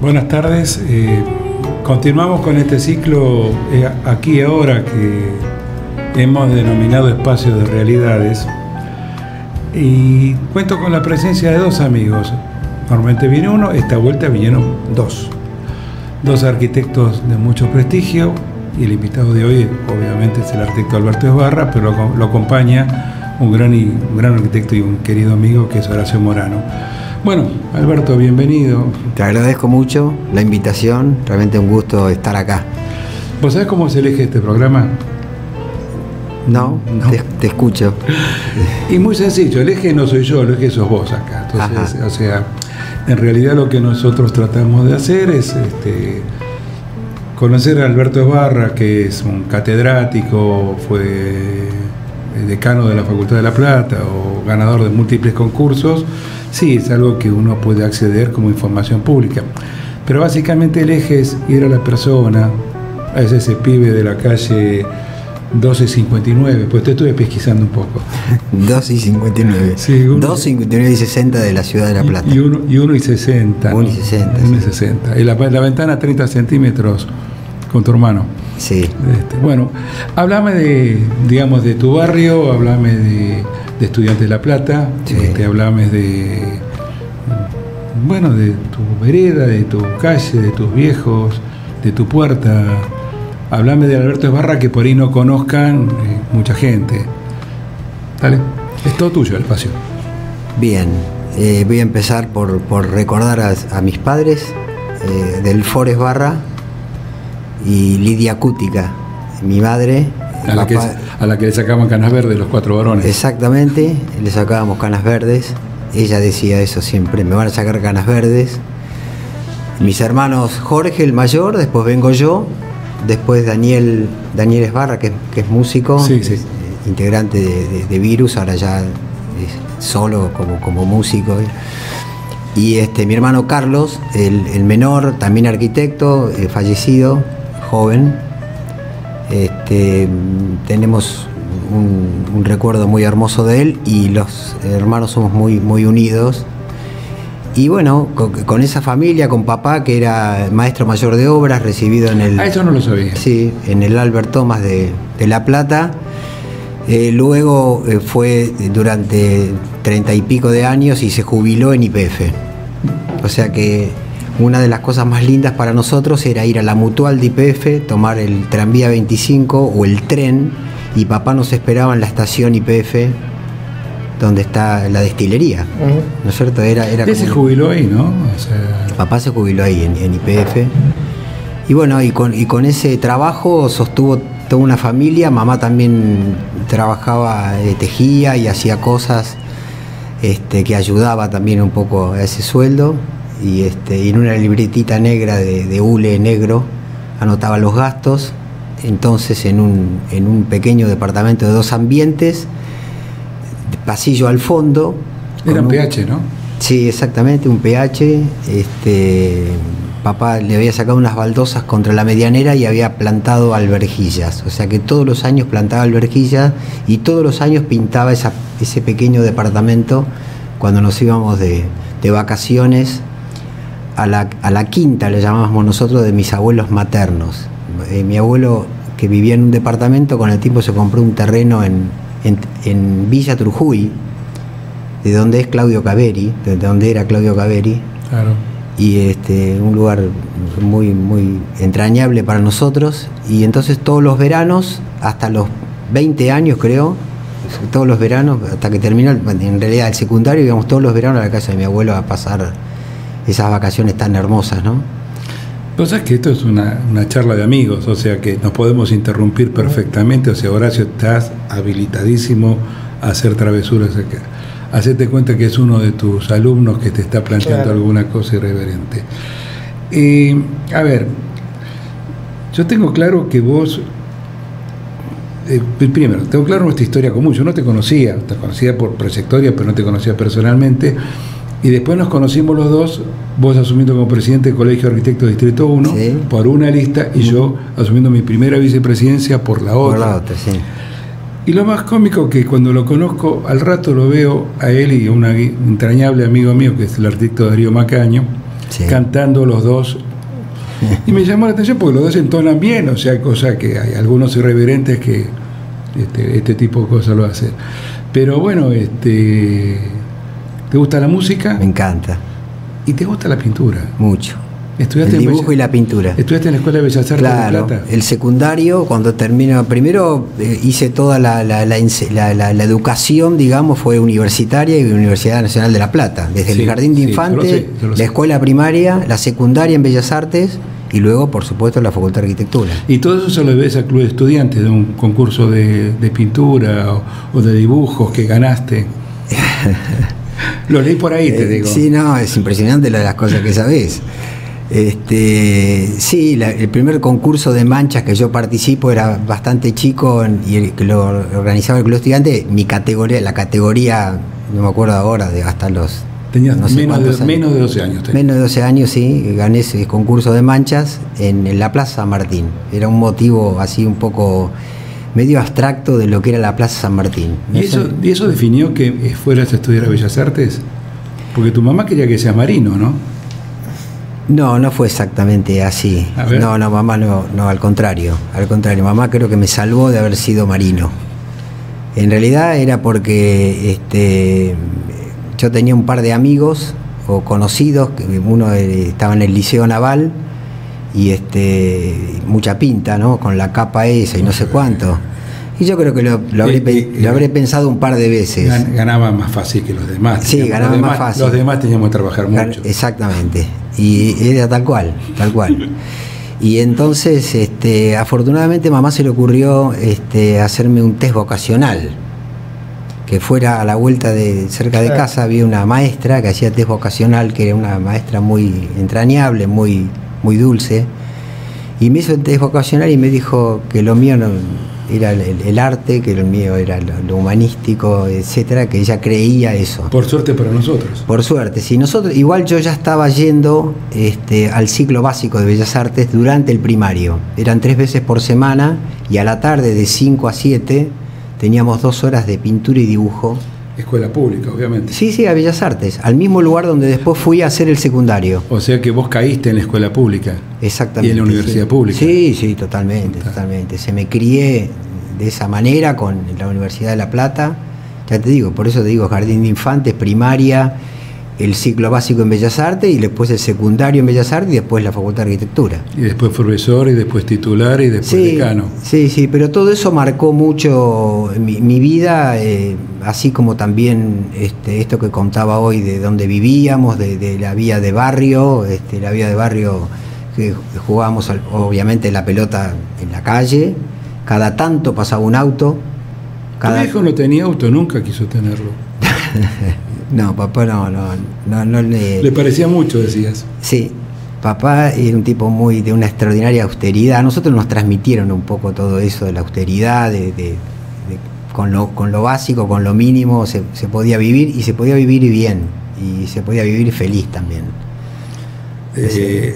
Buenas tardes, continuamos con este ciclo aquí y ahora que hemos denominado Espacios de Realidades, y cuento con la presencia de dos amigos. Normalmente viene uno, esta vuelta vinieron dos arquitectos de mucho prestigio, y el invitado de hoy obviamente es el arquitecto Alberto Esbarra, pero lo acompaña un gran arquitecto y un querido amigo que es Horacio Morano. Bueno, Alberto, bienvenido. Te agradezco mucho la invitación, realmente un gusto estar acá. ¿Vos sabés cómo es el eje de este programa? No. Te escucho. Y muy sencillo, el eje no soy yo, el eje sos vos acá. Entonces, o sea, en realidad lo que nosotros tratamos de hacer es conocer a Alberto Esbarra, que es un catedrático, fue decano de la Facultad de La Plata o ganador de múltiples concursos. Sí, es algo que uno puede acceder como información pública. Pero básicamente el eje es ir a la persona, a ese pibe de la calle 1259, pues te estuve pesquisando un poco. 2:59. Sí, 2:59 y 60 de la ciudad de La Plata. Y 1:60. 1:60. 1:60. Y la ventana 30 centímetros con tu hermano. Sí. Bueno, háblame de tu barrio, háblame de Estudiantes de La Plata, sí. Háblame de tu vereda, de tu calle, de tus viejos, de tu puerta. Háblame de Alberto Esbarra, que por ahí no conozcan mucha gente. Dale, es todo tuyo el espacio. Bien, voy a empezar por recordar a mis padres, Delfor Esbarra y Lidia Cútica, mi madre. A la que le sacaban canas verdes los 4 varones. Exactamente, le sacábamos canas verdes. Ella decía eso siempre, me van a sacar canas verdes. Mis hermanos, Jorge el mayor, después vengo yo, después Daniel Esbarra, que es músico, sí. Integrante de Virus, ahora ya solo como músico. Y mi hermano Carlos, el menor, también arquitecto, fallecido, joven. Tenemos un recuerdo muy hermoso de él, y los hermanos somos muy, muy unidos. Y bueno, con esa familia, con papá, que era maestro mayor de obras, recibido en el... eso no lo sabía. Sí, en el Albert Thomas de La Plata. Luego fue durante 30 y pico de años y se jubiló en YPF. O sea que una de las cosas más lindas para nosotros era ir a la Mutual de YPF, tomar el tranvía 25 o el tren, y papá nos esperaba en la estación YPF, donde está la destilería, ¿no es cierto? Era Él se jubiló ahí, ¿no? O sea... Papá se jubiló ahí en YPF. Y bueno, y con ese trabajo sostuvo toda una familia. Mamá también trabajaba, tejía y hacía cosas que ayudaba también un poco a ese sueldo. Y en una libretita negra de hule negro anotaba los gastos. Entonces en un pequeño departamento de 2 ambientes, pasillo al fondo. Era un PH, ¿no? Sí, exactamente, un PH. Papá le había sacado unas baldosas contra la medianera y había plantado alberjillas. O sea que todos los años plantaba alberjillas y todos los años pintaba ese pequeño departamento cuando nos íbamos de vacaciones a la quinta, le llamábamos nosotros, de mis abuelos maternos. Mi abuelo, que vivía en un departamento, con el tiempo se compró un terreno en Villa Trujuy, de donde es Claudio Caveri, de donde era Claudio Caveri. Claro. Y un lugar muy, muy entrañable para nosotros. Y entonces todos los veranos, hasta los 20 años creo, todos los veranos, hasta que terminó en realidad el secundario, íbamos todos los veranos a la casa de mi abuelo a pasar esas vacaciones tan hermosas, ¿no? Vos sabés que esto es una charla de amigos, o sea que nos podemos interrumpir perfectamente, o sea, Horacio, estás habilitadísimo a hacer travesuras acá. Hacete cuenta que es uno de tus alumnos que te está planteando alguna cosa irreverente. A ver, yo tengo claro que vos, primero, tengo claro nuestra historia común. Yo no te conocía por trayectoria, pero no te conocía personalmente. Y después nos conocimos los dos, vos asumiendo como presidente del Colegio de Arquitectos Distrito 1, sí, por una lista, y yo asumiendo mi primera vicepresidencia por la otra. Por la otra, sí. Y lo más cómico que cuando lo conozco, al rato lo veo a él y a un entrañable amigo mío, que es el arquitecto Darío Macaño, sí, cantando los dos. Y me llamó la atención porque los dos entonan bien, o sea, cosa que hay algunos irreverentes que este tipo de cosas lo hacen. Pero bueno, ¿te gusta la música? Me encanta. ¿Y te gusta la pintura? Mucho. ¿Estudiaste el dibujo y la pintura? ¿Estudiaste en la Escuela de Bellas Artes de Plata? El secundario, cuando termino, primero hice toda la educación, digamos, fue universitaria y Universidad Nacional de La Plata, desde el jardín de infantes, la escuela primaria, la secundaria en Bellas Artes y luego, por supuesto, la Facultad de Arquitectura. ¿Y todo eso se lo ves al Club de Estudiantes, de un concurso de pintura o de dibujos que ganaste? Lo leí por ahí, te digo. Sí, no, es impresionante las cosas que sabés. Sí, el primer concurso de manchas que yo participo era bastante chico y el que lo organizaba el Club Estudiante, la categoría, no me acuerdo ahora, hasta los... Tenías menos de 12 años. Menos de 12 años, sí, gané ese concurso de manchas en la Plaza San Martín. Era un motivo así un poco medio abstracto de lo que era la Plaza San Martín. ¿Y eso definió que fueras a estudiar a Bellas Artes? Porque tu mamá quería que seas marino, ¿no? No, no fue exactamente así. No, mamá no, al contrario. Al contrario, mamá creo que me salvó de haber sido marino. En realidad era porque yo tenía un par de amigos o conocidos, uno estaba en el Liceo Naval y mucha pinta, ¿no? Con la capa esa y no sé cuánto. Y yo creo que lo habré pensado un par de veces. Ganaba más fácil que los demás. Sí, ganaba más fácil. Los demás teníamos que trabajar mucho. Exactamente. Y era tal cual. Y entonces, afortunadamente, mamá se le ocurrió hacerme un test vocacional. Que fuera a la vuelta cerca de casa, había una maestra que hacía test vocacional, que era una maestra muy entrañable, muy, muy dulce. Y me hizo el test vocacional y me dijo que lo mío no era el arte, que lo mío era lo humanístico, etcétera, que ella creía eso. Por suerte para nosotros. Por suerte, sí. Igual yo ya estaba yendo al ciclo básico de Bellas Artes durante el primario. Eran 3 veces por semana y a la tarde de 5 a 7 teníamos 2 horas de pintura y dibujo. Escuela pública, obviamente. Sí, a Bellas Artes, al mismo lugar donde después fui a hacer el secundario. O sea que vos caíste en la escuela pública. Exactamente. Y en la universidad pública. Sí, totalmente. Se me crié de esa manera con la Universidad de La Plata. Ya te digo, por eso te digo, jardín de infantes, primaria, el ciclo básico en Bellas Artes y después el secundario en Bellas Artes y después la Facultad de Arquitectura. Y después profesor y después titular y después decano. Sí, pero todo eso marcó mucho mi vida, así como también esto que contaba hoy de donde vivíamos, de la vida de barrio, la vida de barrio que jugábamos obviamente la pelota en la calle, cada tanto pasaba un auto. Tu viejo no tenía auto, nunca quiso tenerlo. No, papá no le parecía mucho, decías. Sí, papá era un tipo de una extraordinaria austeridad. A nosotros nos transmitieron un poco todo eso de la austeridad, con lo básico, con lo mínimo se podía vivir y se podía vivir bien y se podía vivir feliz también.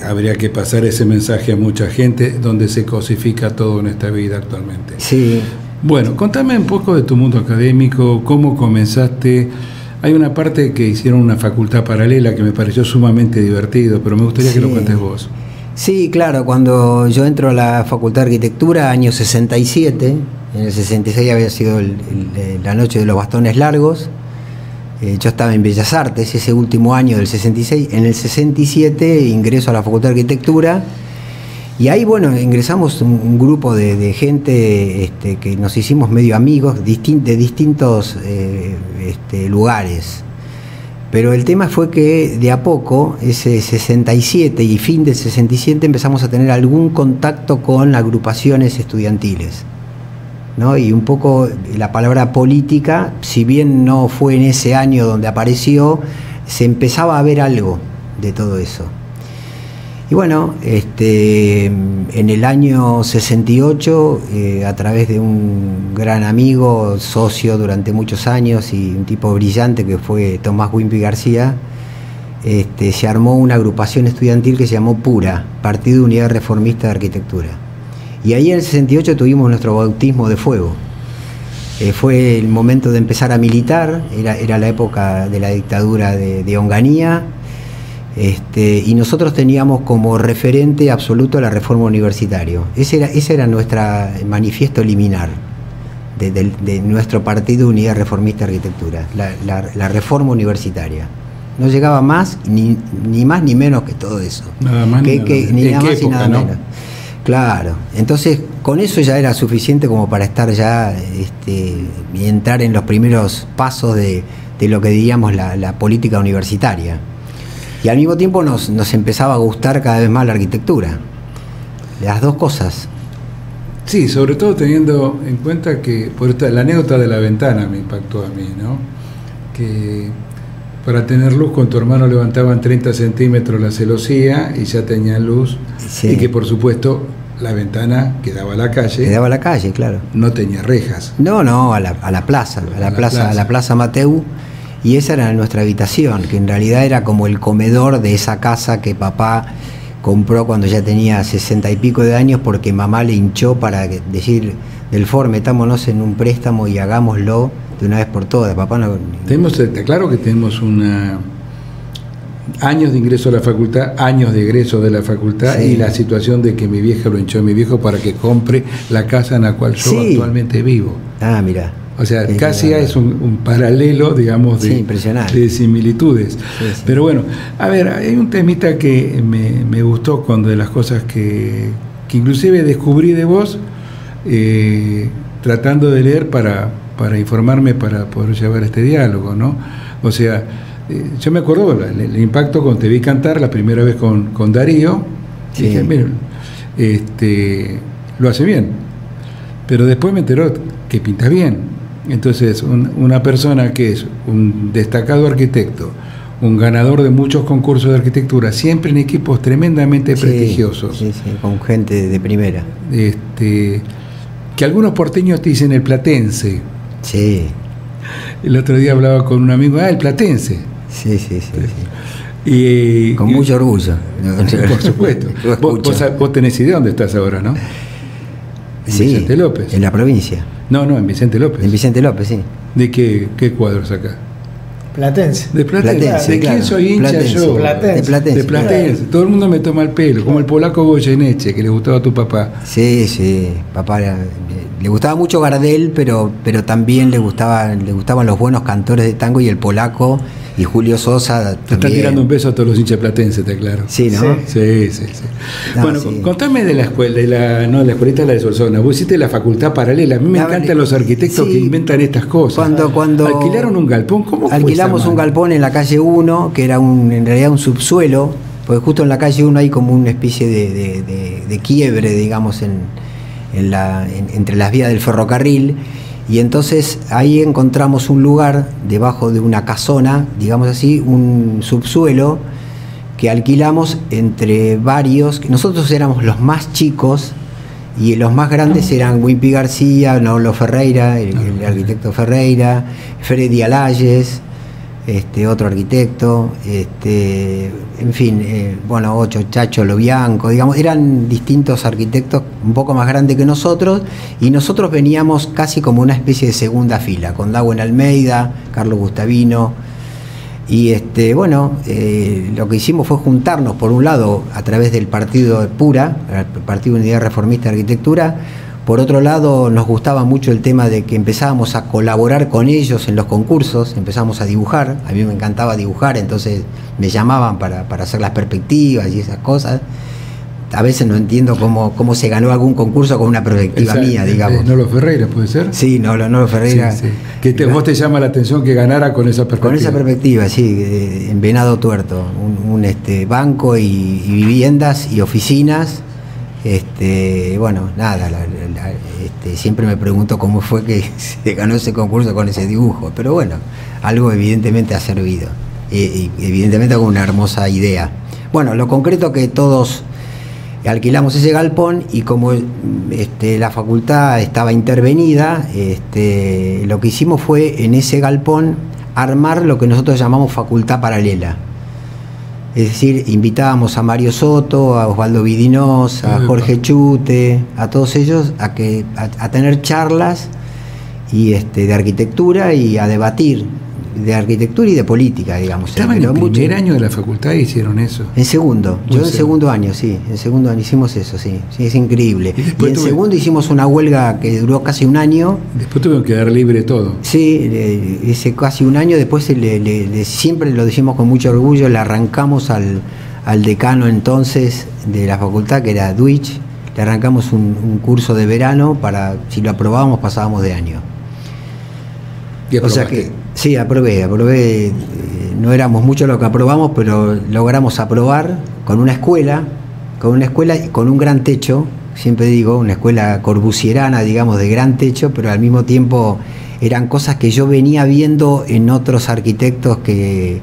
Habría que pasar ese mensaje a mucha gente donde se cosifica todo en esta vida actualmente. Sí. Bueno, contame un poco de tu mundo académico, cómo comenzaste. Hay una parte que hicieron una facultad paralela que me pareció sumamente divertido, pero me gustaría que lo cuentes vos. Sí, claro, cuando yo entro a la Facultad de Arquitectura, año 67, en el 66 había sido la noche de los bastones largos, yo estaba en Bellas Artes ese último año del 66, en el 67 ingreso a la Facultad de Arquitectura Y ahí, bueno, ingresamos un grupo de gente que nos hicimos medio amigos de distintos lugares. Pero el tema fue que de a poco, ese 67 y fin del 67, empezamos a tener algún contacto con agrupaciones estudiantiles, ¿no? Y un poco la palabra política, si bien no fue en ese año donde apareció, se empezaba a ver algo de todo eso. Y bueno, en el año 68, a través de un gran amigo, socio durante muchos años y un tipo brillante que fue Tomás Wimpy García, se armó una agrupación estudiantil que se llamó PURA, Partido Unidad Reformista de Arquitectura. Y ahí en el 68 tuvimos nuestro bautismo de fuego. Fue el momento de empezar a militar, era la época de la dictadura de Onganía. Y nosotros teníamos como referente absoluto la reforma universitaria. Ese era nuestro manifiesto liminar de nuestro Partido Unidad Reformista de Arquitectura, la reforma universitaria. No llegaba más ni más ni menos que todo eso. Nada más ni nada más y nada menos. Claro, entonces con eso ya era suficiente como para estar ya y entrar en los primeros pasos de lo que diríamos la política universitaria. Y al mismo tiempo nos empezaba a gustar cada vez más la arquitectura. Las dos cosas. Sí, sobre todo teniendo en cuenta que la anécdota de la ventana me impactó a mí, ¿no? Que para tener luz con tu hermano levantaban 30 centímetros la celosía y ya tenían luz. Sí. Y que por supuesto la ventana que daba a la calle. Que daba a la calle, claro. No tenía rejas. No, a la plaza Mateu. Y esa era nuestra habitación, que en realidad era como el comedor de esa casa que papá compró cuando ya tenía 60 y pico de años, porque mamá le hinchó para decir, Delfor, metámonos en un préstamo y hagámoslo de una vez por todas. Papá no... Claro que tenemos años de ingreso a la facultad, años de egreso de la facultad, sí. Y la situación de que mi vieja lo hinchó a mi viejo para que compre la casa en la cual yo actualmente vivo. Ah, mira. O sea, casi es un paralelo, digamos, de similitudes. Sí. Pero bueno, a ver, hay un temita que me gustó cuando de las cosas que inclusive descubrí de vos, tratando de leer para informarme, para poder llevar este diálogo, ¿no? O sea, yo me acuerdo el impacto cuando te vi cantar la primera vez con Darío, y dije, miren, lo hace bien. Pero después me enteró que pinta bien. Entonces, una persona que es un destacado arquitecto, un ganador de muchos concursos de arquitectura, siempre en equipos tremendamente prestigiosos. Sí, con gente de primera. Que algunos porteños te dicen el platense. Sí. El otro día hablaba con un amigo, el platense. Sí. Y, con mucho orgullo. Por supuesto. Vos tenés idea dónde estás ahora, ¿no? En Vicente López. En la provincia. No, en Vicente López. En Vicente López, sí. ¿De qué cuadros acá? Platense. De Platense. ¿De quién soy hincha yo? De Platense. Claro. Todo el mundo me toma el pelo, como el polaco Goyeneche, que le gustaba a tu papá. Sí. Papá le gustaba mucho Gardel, pero también le gustaban los buenos cantores de tango, y el polaco y Julio Sosa. Te están tirando un beso a todos los hinchas platenses, te aclaro. Sí, ¿no? Sí. No, bueno, contame de la escuela, la escuelita de la de Solsona. Vos hiciste la facultad paralela. A mí me encantan los arquitectos que inventan estas cosas. Cuando alquilaron un galpón, ¿cómo fue? Alquilamos un galpón en la calle 1, que era en realidad un subsuelo, porque justo en la calle 1 hay como una especie de quiebre, digamos, entre las vías del ferrocarril. Y entonces ahí encontramos un lugar debajo de una casona, digamos así, un subsuelo que alquilamos entre varios. Nosotros éramos los más chicos y los más grandes eran Wimpy García, Nolo Ferreira, el arquitecto Ferreira, Freddy Alayes, otro arquitecto, en fin, Chacho Lobianco, digamos, eran distintos arquitectos un poco más grandes que nosotros, y nosotros veníamos casi como una especie de segunda fila, con Dawen Almeida, Carlos Gustavino, y lo que hicimos fue juntarnos, por un lado, a través del partido de PURA, el Partido Unidad Reformista de Arquitectura. Por otro lado, nos gustaba mucho el tema de que empezábamos a colaborar con ellos en los concursos, empezamos a dibujar. A mí me encantaba dibujar, entonces me llamaban para hacer las perspectivas y esas cosas. a veces no entiendo cómo se ganó algún concurso con una perspectiva mía, digamos. Nolo Ferreira, ¿puede ser? Sí, Nolo Ferreira. Sí, sí. ¿Vos te llama la atención que ganara con esa perspectiva? Con esa perspectiva, sí, en Venado Tuerto, un banco y viviendas y oficinas. Bueno, nada, siempre me pregunto cómo fue que se ganó ese concurso con ese dibujo, pero bueno, algo evidentemente ha servido, y evidentemente con una hermosa idea. Bueno, lo concreto que todos alquilamos ese galpón y como la facultad estaba intervenida, lo que hicimos fue en ese galpón armar lo que nosotros llamamos facultad paralela. Es decir, invitábamos a Mario Soto, a Osvaldo Vidinós, a Jorge Chute, a todos ellos a tener charlas de arquitectura y a debatir de arquitectura y de política, digamos. ¿Estaban en el primer año de la facultad y hicieron eso? En segundo, yo en segundo año, sí, en segundo año hicimos eso, sí, es increíble. Y en segundo hicimos una huelga que duró casi un año. Después tuvieron que dar libre todo. Sí, ese casi un año, después siempre lo decimos con mucho orgullo, le arrancamos al decano entonces de la facultad, que era Duich, le arrancamos un curso de verano para, si lo aprobábamos, pasábamos de año. O sea que sí, aprobé, no éramos muchos los que aprobamos, pero logramos aprobar con una escuela y con un gran techo, siempre digo, una escuela corbusierana, digamos, de gran techo, pero al mismo tiempo eran cosas que yo venía viendo en otros arquitectos que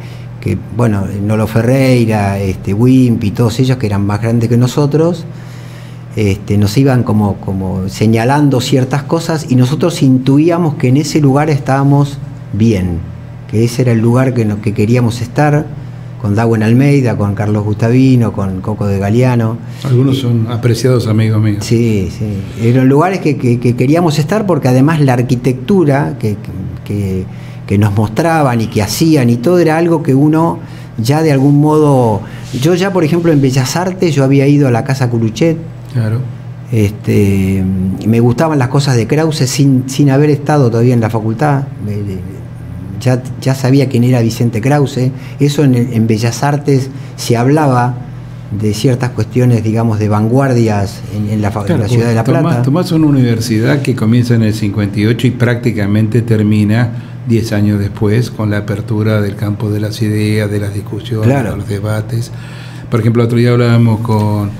bueno, Nolo Ferreira, Wimp y todos ellos que eran más grandes que nosotros. Nos iban como señalando ciertas cosas y nosotros intuíamos que en ese lugar estábamos bien, que ese era el lugar que queríamos estar, con Darwin Almeida, con Carlos Gustavino, con Coco de Galeano. Algunos son apreciados amigos míos. Sí, sí. Eran lugares que queríamos estar porque además la arquitectura que nos mostraban y que hacían y todo era algo que uno ya de algún modo... Yo ya, por ejemplo, en Bellas Artes yo había ido a la Casa Curuchet. Claro. Me gustaban las cosas de Krause sin haber estado todavía en la facultad. Ya sabía quién era Vicente Krause. Eso en Bellas Artes se hablaba de ciertas cuestiones, digamos, de vanguardias en la ciudad de La Plata. Tomás una universidad que comienza en el 58 y prácticamente termina 10 años después con la apertura del campo de las ideas, de las discusiones, claro, de los debates. Por ejemplo, otro día hablábamos con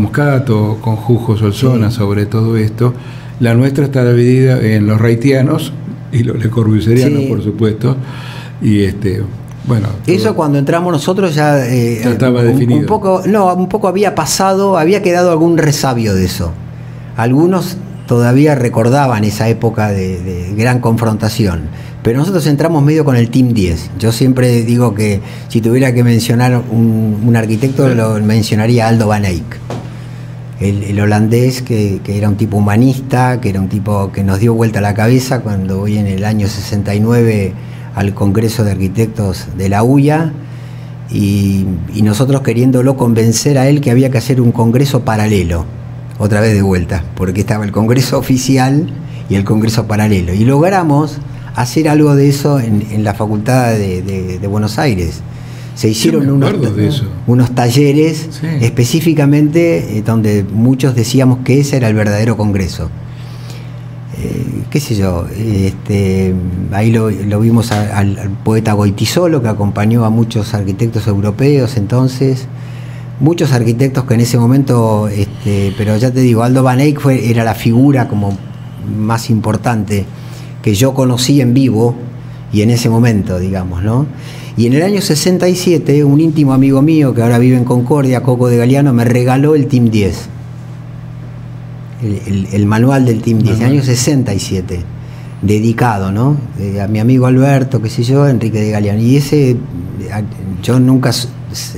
Moscato, con Jujo Solsona, sí, sobre todo esto. La nuestra está dividida en los reitianos y los Le Corbusierianos, sí, por supuesto. Y bueno, eso cuando entramos nosotros ya estaba definido. Un poco había pasado, había quedado algún resabio de eso. Algunos todavía recordaban esa época de gran confrontación, pero nosotros entramos medio con el Team 10. Yo siempre digo que si tuviera que mencionar un arquitecto, lo mencionaría a Aldo van Eyck, el holandés que era un tipo humanista, que era un tipo que nos dio vuelta la cabeza cuando voy en el año 69 al Congreso de Arquitectos de la UIA, y nosotros queriéndolo convencer a él que había que hacer un congreso paralelo, otra vez de vuelta, porque estaba el congreso oficial y el congreso paralelo, y logramos hacer algo de eso en la Facultad de Buenos Aires. Se hicieron unos talleres, sí, específicamente donde muchos decíamos que ese era el verdadero congreso. Qué sé yo, ahí lo vimos al poeta Goitisolo, que acompañó a muchos arquitectos europeos entonces, muchos arquitectos que en ese momento, pero ya te digo, Aldo van Eyck era la figura como más importante que yo conocí en vivo y en ese momento, digamos, ¿no? Y en el año 67, un íntimo amigo mío que ahora vive en Concordia, Coco de Galeano, me regaló el Team 10. El manual del Team 10, en el año 67, dedicado, ¿no? A mi amigo Alberto, qué sé yo, Enrique de Galeano. Y yo nunca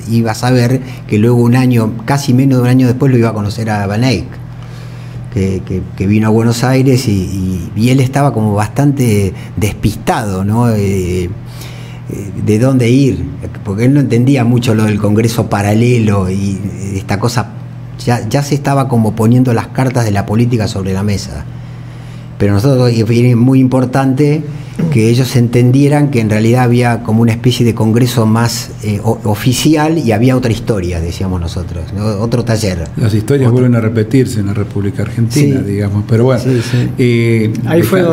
iba a saber que luego un año, casi menos de un año después, lo iba a conocer a Van Eyck, que vino a Buenos Aires y él estaba como bastante despistado, ¿no? De dónde ir, porque él no entendía mucho lo del Congreso paralelo y esta cosa. Ya se estaba como poniendo las cartas de la política sobre la mesa. pero nosotros es muy importante que ellos entendieran que en realidad había como una especie de congreso más oficial y había otra historia, decíamos nosotros, ¿no? Otro taller. Las historias vuelven a repetirse en la República Argentina, digamos, pero bueno. Ahí fue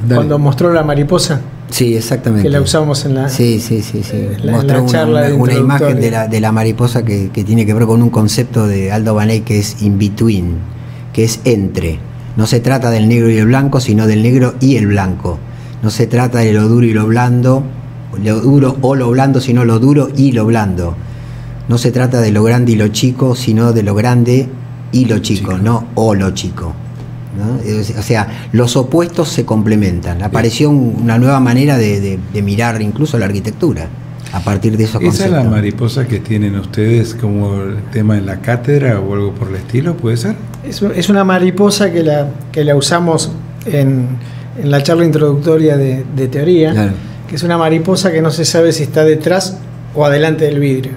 cuando mostró la mariposa. Sí, exactamente. Que la usamos en la Mostró la charla una imagen de la mariposa que tiene que ver con un concepto de Aldo Vaney que es in between, que es entre. No se trata del negro y el blanco, sino del negro y el blanco. No se trata de lo duro y lo blando, lo duro o lo blando, sino lo duro y lo blando. No se trata de lo grande y lo chico, sino de lo grande y lo chico, no o lo chico, ¿no? O sea, los opuestos se complementan. Apareció una nueva manera de mirar incluso la arquitectura a partir de esos conceptos. ¿Esa es la mariposa que tienen ustedes como tema en la cátedra o algo por el estilo? ¿Puede ser? Es una mariposa que la usamos en la charla introductoria de teoría, claro. Que es una mariposa que no se sabe si está detrás o adelante del vidrio.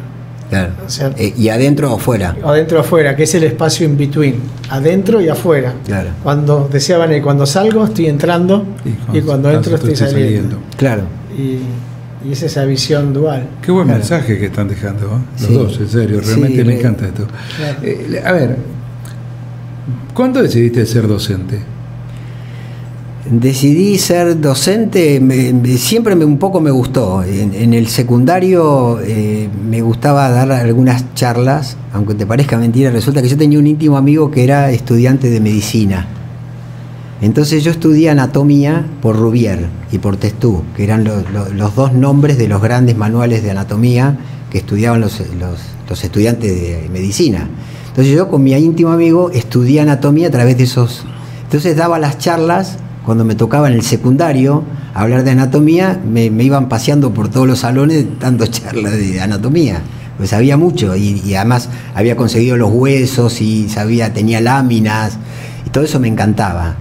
Claro. O sea, ¿y adentro o afuera? Adentro o afuera, que es el espacio in between, adentro y afuera. Claro. Cuando decían, cuando salgo estoy entrando y cuando entro estoy saliendo. Claro. Y es esa visión dual. Qué buen mensaje que están dejando, ¿eh? Los dos, en serio, realmente me encanta esto. Claro. A ver, ¿cuándo decidiste ser docente? Decidí ser docente, siempre un poco me gustó. En el secundario me gustaba dar algunas charlas, aunque te parezca mentira, resulta que yo tenía un íntimo amigo que era estudiante de medicina. Entonces yo estudié anatomía por Rubier y por Testú, que eran los dos nombres de los grandes manuales de anatomía que estudiaban los estudiantes de medicina. Entonces yo con mi íntimo amigo estudié anatomía a través de esos. Entonces daba las charlas. Cuando me tocaba en el secundario hablar de anatomía, me iban paseando por todos los salones dando charlas de anatomía. Pues sabía mucho y además había conseguido los huesos y tenía láminas y todo eso me encantaba.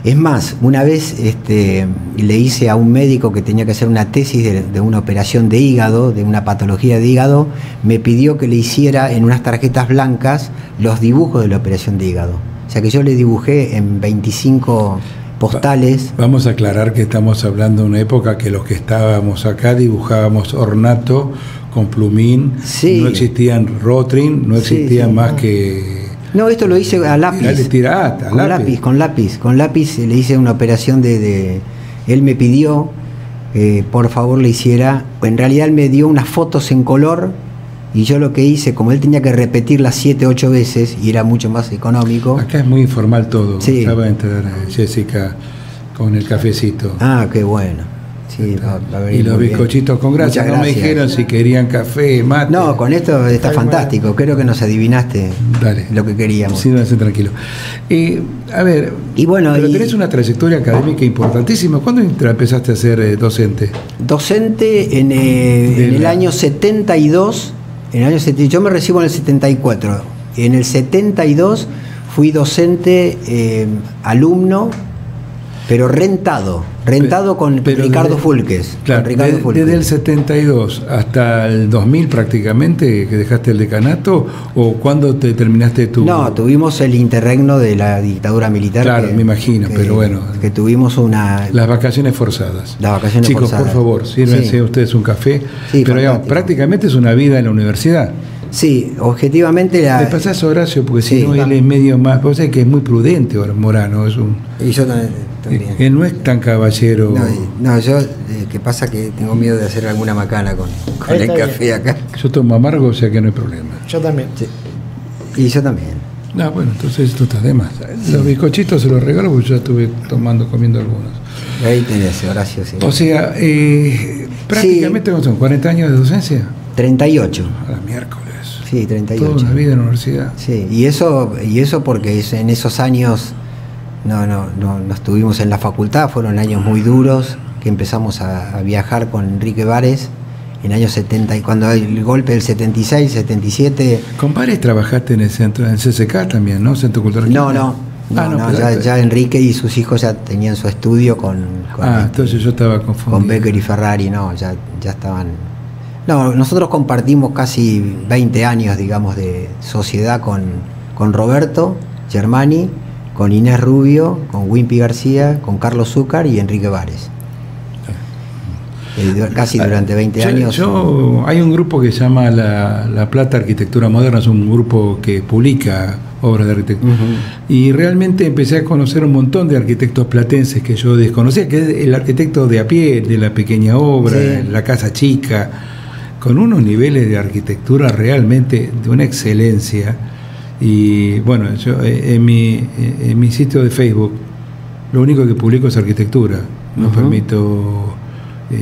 Es más, una vez le hice a un médico que tenía que hacer una tesis de una operación de hígado, de una patología de hígado, me pidió que le hiciera en unas tarjetas blancas los dibujos de la operación de hígado. O sea que yo le dibujé en 25 postales. Vamos a aclarar que estamos hablando de una época que los que estábamos acá dibujábamos ornato con plumín, sí. No existían Rotring, no existían más que... No, esto lo hice a lápiz. Con lápiz le hice una operación él me pidió por favor le hiciera, en realidad él me dio unas fotos en color y yo lo que hice, como él tenía que repetirlas 7 o 8 veces y era mucho más económico. Acá es muy informal todo. Sí. Ya va a entrar Jessica con el cafecito. Ah, qué bueno. Sí, y los bizcochitos con grasa. No me dijeron si querían café, mate. No, con esto está fantástico. Creo que nos adivinaste. Dale. Lo que queríamos. Sí, no, tranquilo. A ver, y bueno, pero tenés una trayectoria académica importantísima. ¿Cuándo empezaste a ser docente? Docente en el año 72. Yo me recibo en el 74. En el 72 fui docente, alumno, pero rentado con Ricardo Fulques. Claro, desde el 72 hasta el 2000 prácticamente, que dejaste el decanato, ¿o cuándo te terminaste tu...? No, tuvimos el interregno de la dictadura militar. Claro, me imagino, pero bueno. Que tuvimos las vacaciones forzadas. Las vacaciones Chicos, forzadas. por favor, sírvense ustedes un café. Sí, pero digamos, prácticamente es una vida en la universidad. Sí, objetivamente Le pasás a Horacio, porque si no él es medio más... Vos sabés que es muy prudente ahora Morano, es un... Y yo también. Él no es tan caballero. No, yo, que pasa que tengo miedo de hacer alguna macana con el café acá. Yo tomo amargo, o sea que no hay problema. Yo también. Sí. Y yo también. No, bueno, entonces esto está de más. Los bizcochitos se los regalo porque yo estuve comiendo algunos. Ahí tenés, Horacio. Sí. O sea, prácticamente, ¿cómo son? ¿40 años de docencia? 38. A la miércoles. Sí, 38. Toda una vida en la universidad. Sí, y eso porque en esos años no estuvimos en la facultad, fueron años muy duros, que empezamos a viajar con Enrique Vares en años 70, y cuando hay el golpe del 76, 77... ¿Con Vares trabajaste en el centro, en CCK también, no? ¿Centro Cultural? No, ya Enrique y sus hijos ya tenían su estudio con entonces yo estaba confundido. Con Becker y Ferrari, ya estaban... No, nosotros compartimos casi 20 años, digamos, de sociedad con Roberto Germani con Inés Rubio, con Wimpy García, con Carlos Zúcar y Enrique Vares. Casi durante 20 años. Hay un grupo que se llama La Plata Arquitectura Moderna, es un grupo que publica obras de arquitectura. Y realmente empecé a conocer un montón de arquitectos platenses que yo desconocía, que es el arquitecto de a pie, de la pequeña obra, la casa chica, con unos niveles de arquitectura realmente de una excelencia. Y bueno, yo en mi sitio de Facebook lo único que publico es arquitectura, no permito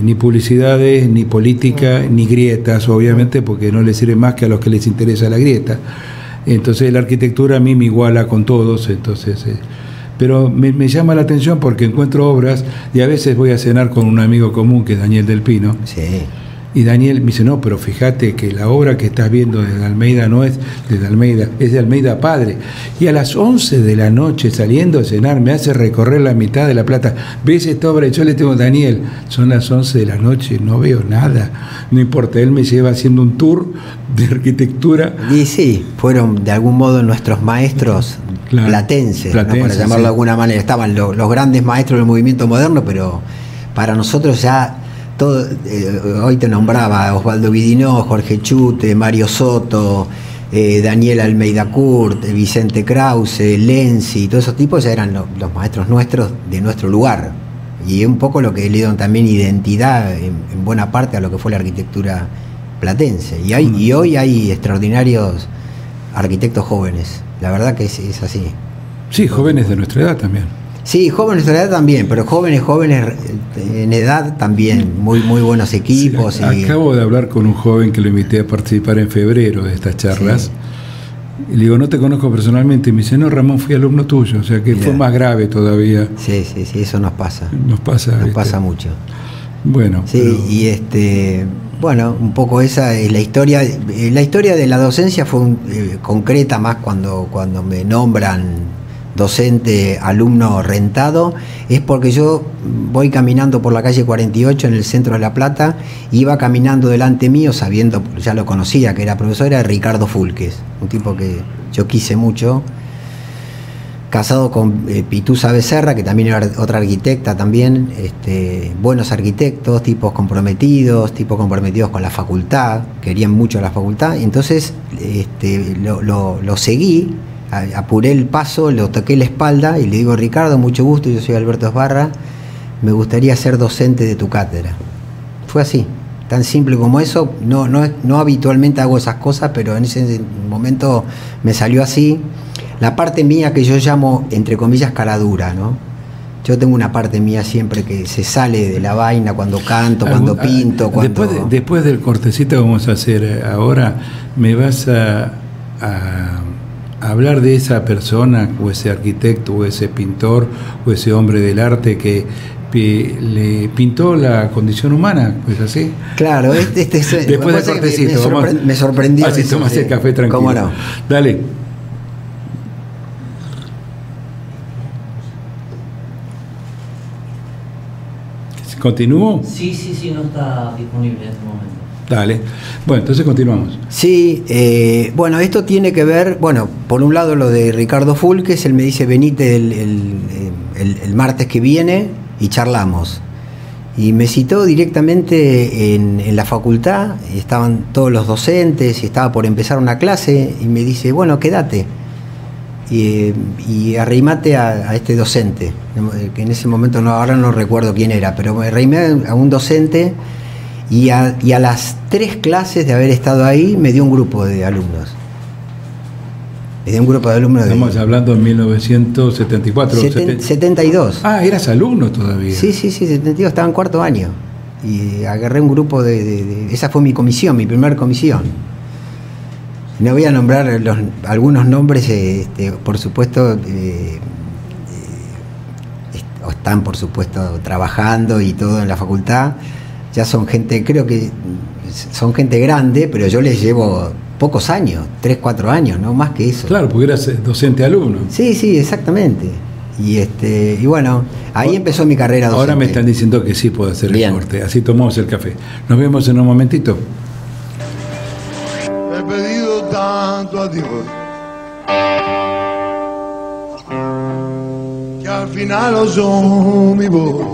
ni publicidades, ni política, ni grietas, obviamente, porque no les sirve más que a los que les interesa la grieta. Entonces la arquitectura a mí me iguala con todos, entonces pero me llama la atención porque encuentro obras y a veces voy a cenar con un amigo común que es Daniel Del Pino. Sí. Y Daniel me dice, no, pero fíjate que la obra que estás viendo desde Almeida no es desde Almeida, es de Almeida Padre. Y a las 11 de la noche, saliendo a cenar, me hace recorrer la mitad de La Plata. ¿Ves esta obra? Y yo le digo, Daniel, son las 11 de la noche, no veo nada. No importa, él me lleva haciendo un tour de arquitectura. Y sí, fueron de algún modo nuestros maestros platenses, ¿no? Para llamarlo de alguna manera. Estaban los grandes maestros del movimiento moderno, pero para nosotros ya... Todo, hoy te nombraba Osvaldo Vidinó, Jorge Chute, Mario Soto, Daniel Almeida Kurt, Vicente Krause, Lenzi, todos esos tipos ya eran los maestros nuestros de nuestro lugar. Y un poco lo que le dieron también identidad en buena parte a lo que fue la arquitectura platense. Y hoy hay extraordinarios arquitectos jóvenes. La verdad que es así. Sí, jóvenes de nuestra edad también. Sí, jóvenes de nuestra edad también, pero jóvenes en edad también, muy buenos equipos. Sí, acabo de hablar con un joven que lo invité a participar en febrero de estas charlas. Sí. Y le digo, no te conozco personalmente. Y me dice, no, Ramón, fui alumno tuyo. O sea que fue más grave todavía. Sí, eso nos pasa. Nos pasa mucho. Bueno. Sí, pero... y bueno, un poco esa es la historia. La historia de la docencia fue concreta más cuando me nombran docente, alumno rentado, es porque yo voy caminando por la calle 48 en el centro de La Plata, iba caminando delante mío, sabiendo, ya lo conocía, que era profesor, era Ricardo Fulques, un tipo que yo quise mucho, casado con Pitusa Becerra, que también era otra arquitecta también, buenos arquitectos, tipos comprometidos con la facultad, querían mucho a la facultad, y entonces lo seguí, apuré el paso, le toqué la espalda y le digo, Ricardo, mucho gusto, yo soy Alberto Esbarra, me gustaría ser docente de tu cátedra. Fue así, tan simple como eso. No habitualmente hago esas cosas, pero en ese momento me salió así. La parte mía que yo llamo, entre comillas, cara dura, ¿no? Yo tengo una parte mía siempre que se sale de la vaina cuando canto, cuando pinto. Después del cortecito que vamos a hacer ahora, me vas a hablar de esa persona o ese arquitecto o ese pintor o ese hombre del arte que le pintó la condición humana, pues así. Claro, después del cortecito me sorprendió. Así tomas el café tranquilo. ¿Cómo no? Dale. ¿Continúo? Sí, no está disponible en este momento. Dale. Bueno, entonces continuamos. Sí, bueno, esto tiene que ver, bueno, por un lado lo de Ricardo Fulques, él me dice, venite el martes que viene y charlamos. Y me citó directamente en la facultad, estaban todos los docentes y estaba por empezar una clase y me dice, bueno, quédate y arrimate a este docente, que en ese momento ahora no recuerdo quién era, pero me arrimé a un docente. Y a las 3 clases de haber estado ahí me dio un grupo de alumnos. Me dio un grupo de alumnos. Estamos hablando en 1974. 72. Ah, eras alumno todavía. Sí, 72, estaba en 4º año. Y agarré un grupo esa fue mi comisión, mi primer comisión. No voy a nombrar algunos nombres, por supuesto, están por supuesto trabajando y todo en la facultad. Ya son gente, creo que son gente grande, pero yo les llevo pocos años, 3, 4 años, no más que eso. Claro, porque eras docente alumno. Sí, exactamente. Y bueno, ahí empezó mi carrera docente. Ahora me están diciendo que sí puedo hacer Bien. el corte, así tomamos el café. Nos vemos en un momentito. He pedido tanto a Dios al final oyó mi voz.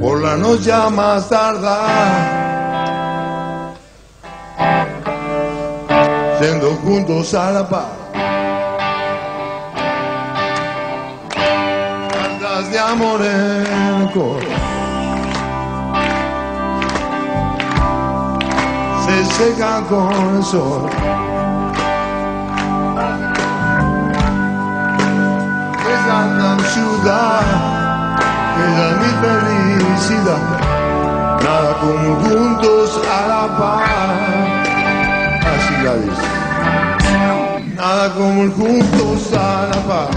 Por la noche a más tardar, siendo juntos a la paz, cartas de amor en el coro se secan con el sol. Esa ciudad, esa es mi felicidad, nada como juntos a la paz. Así la dice, nada como juntos a la paz.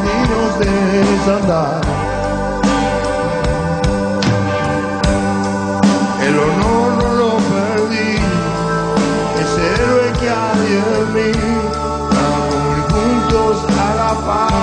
Y nos desandar. El honor no lo perdí, ese héroe que hay en mí, nada como ir juntos a la paz.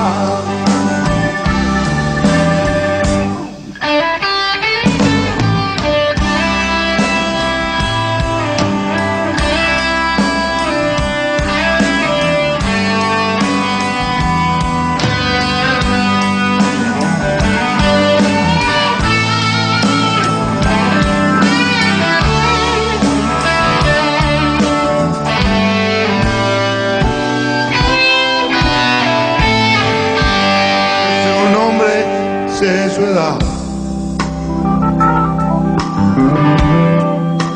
Su edad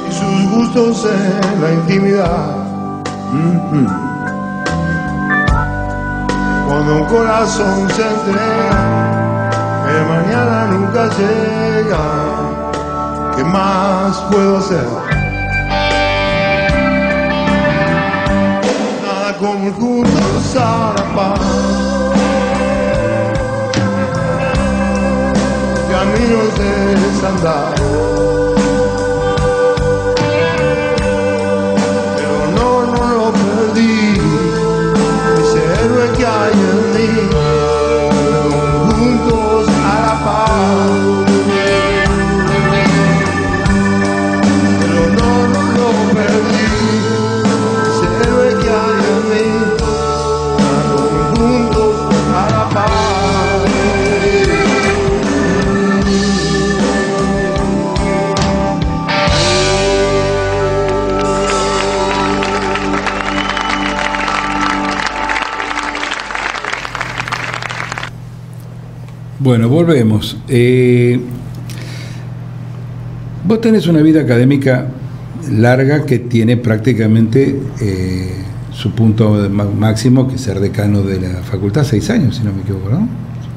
y sus gustos en la intimidad. Cuando un corazón se entrega, el mañana nunca llega. ¿Qué más puedo hacer? Nada como juntos a la paz. Caminos de desandar, el honor no lo perdí, ese héroe que hay en mí, juntos a la paz. El honor no lo perdí, ese héroe que hay en mí, juntos a la paz. Bueno, volvemos. Vos tenés una vida académica larga que tiene prácticamente su punto máximo, que es ser decano de la facultad, 6 años, si no me equivoco, ¿no?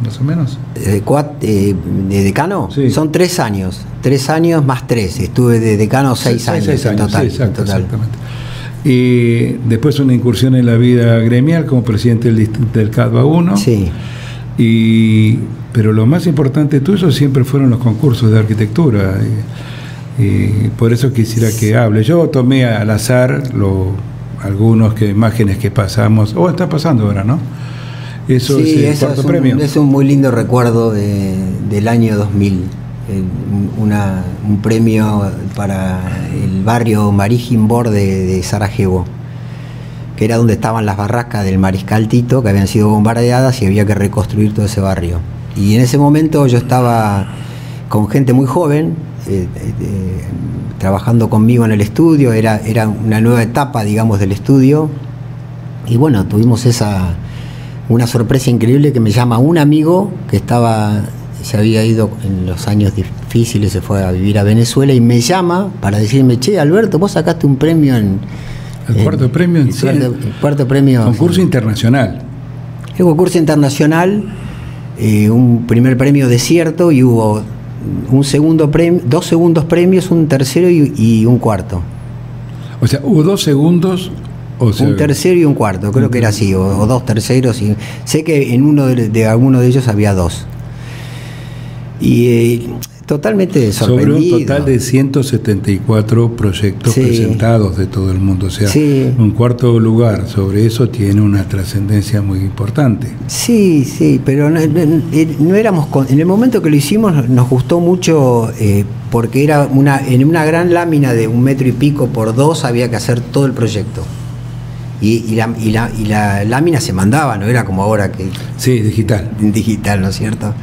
Más o menos. ¿De decano? Sí. Son 3 añs. 3 años más 3. Estuve de decano 6 años. 6 años, total, sí, exacto, en total. exactamente. Y después una incursión en la vida gremial como presidente del CADVA 1. Sí. Pero lo más importante tuyo siempre fueron los concursos de arquitectura. Y por eso quisiera que hable. Yo tomé al azar algunos imágenes que pasamos, está pasando ahora, ¿no? Eso sí, es el cuarto premio. Es un muy lindo recuerdo del año 2000. Un premio para el barrio Marijimbor de Sarajevo, que era donde estaban las barracas del Mariscal Tito, que habían sido bombardeadas y había que reconstruir todo ese barrio. Y en ese momento yo estaba con gente muy joven, trabajando conmigo en el estudio, era una nueva etapa, digamos, del estudio. Y bueno, tuvimos una sorpresa increíble, que me llama un amigo que se había ido en los años difíciles, se fue a vivir a Venezuela, y me llama para decirme: che, Alberto, vos sacaste un premio el cuarto premio en el cuarto premio. Concurso internacional. El concurso internacional, un primer premio desierto, y hubo un segundo premio, 2 segundos premios, un tercero y un cuarto. O sea, hubo 2 segundos. Un tercero y un cuarto, creo que era así, o 2 terceros. Y sé que en uno de alguno de ellos había 2. Y totalmente sobre sorprendido. un total de 174 proyectos presentados de todo el mundo. O sea, un cuarto lugar sobre eso tiene una trascendencia muy importante. Sí, pero no éramos... En el momento que lo hicimos nos gustó mucho porque era en una gran lámina de 1 metro y pico por 2 había que hacer todo el proyecto. Y la lámina se mandaba, no era como ahora que... Sí, digital. Digital, ¿no es cierto?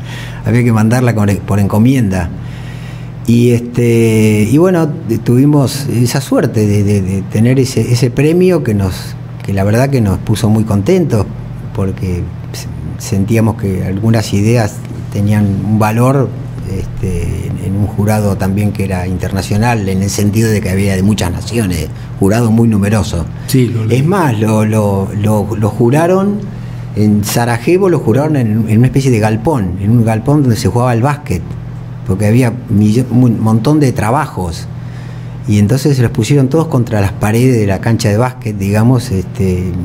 Había que mandarla por encomienda. Y bueno, tuvimos esa suerte de tener ese premio que la verdad que nos puso muy contentos, porque sentíamos que algunas ideas tenían un valor en un jurado también que era internacional, en el sentido de que había de muchas naciones, jurado muy numeroso. Sí, es más, lo juraron en Sarajevo, lo juraron en una especie de galpón, en un galpón donde se jugaba el básquet, porque había un montón de trabajos, y entonces se los pusieron todos contra las paredes de la cancha de básquet, digamos,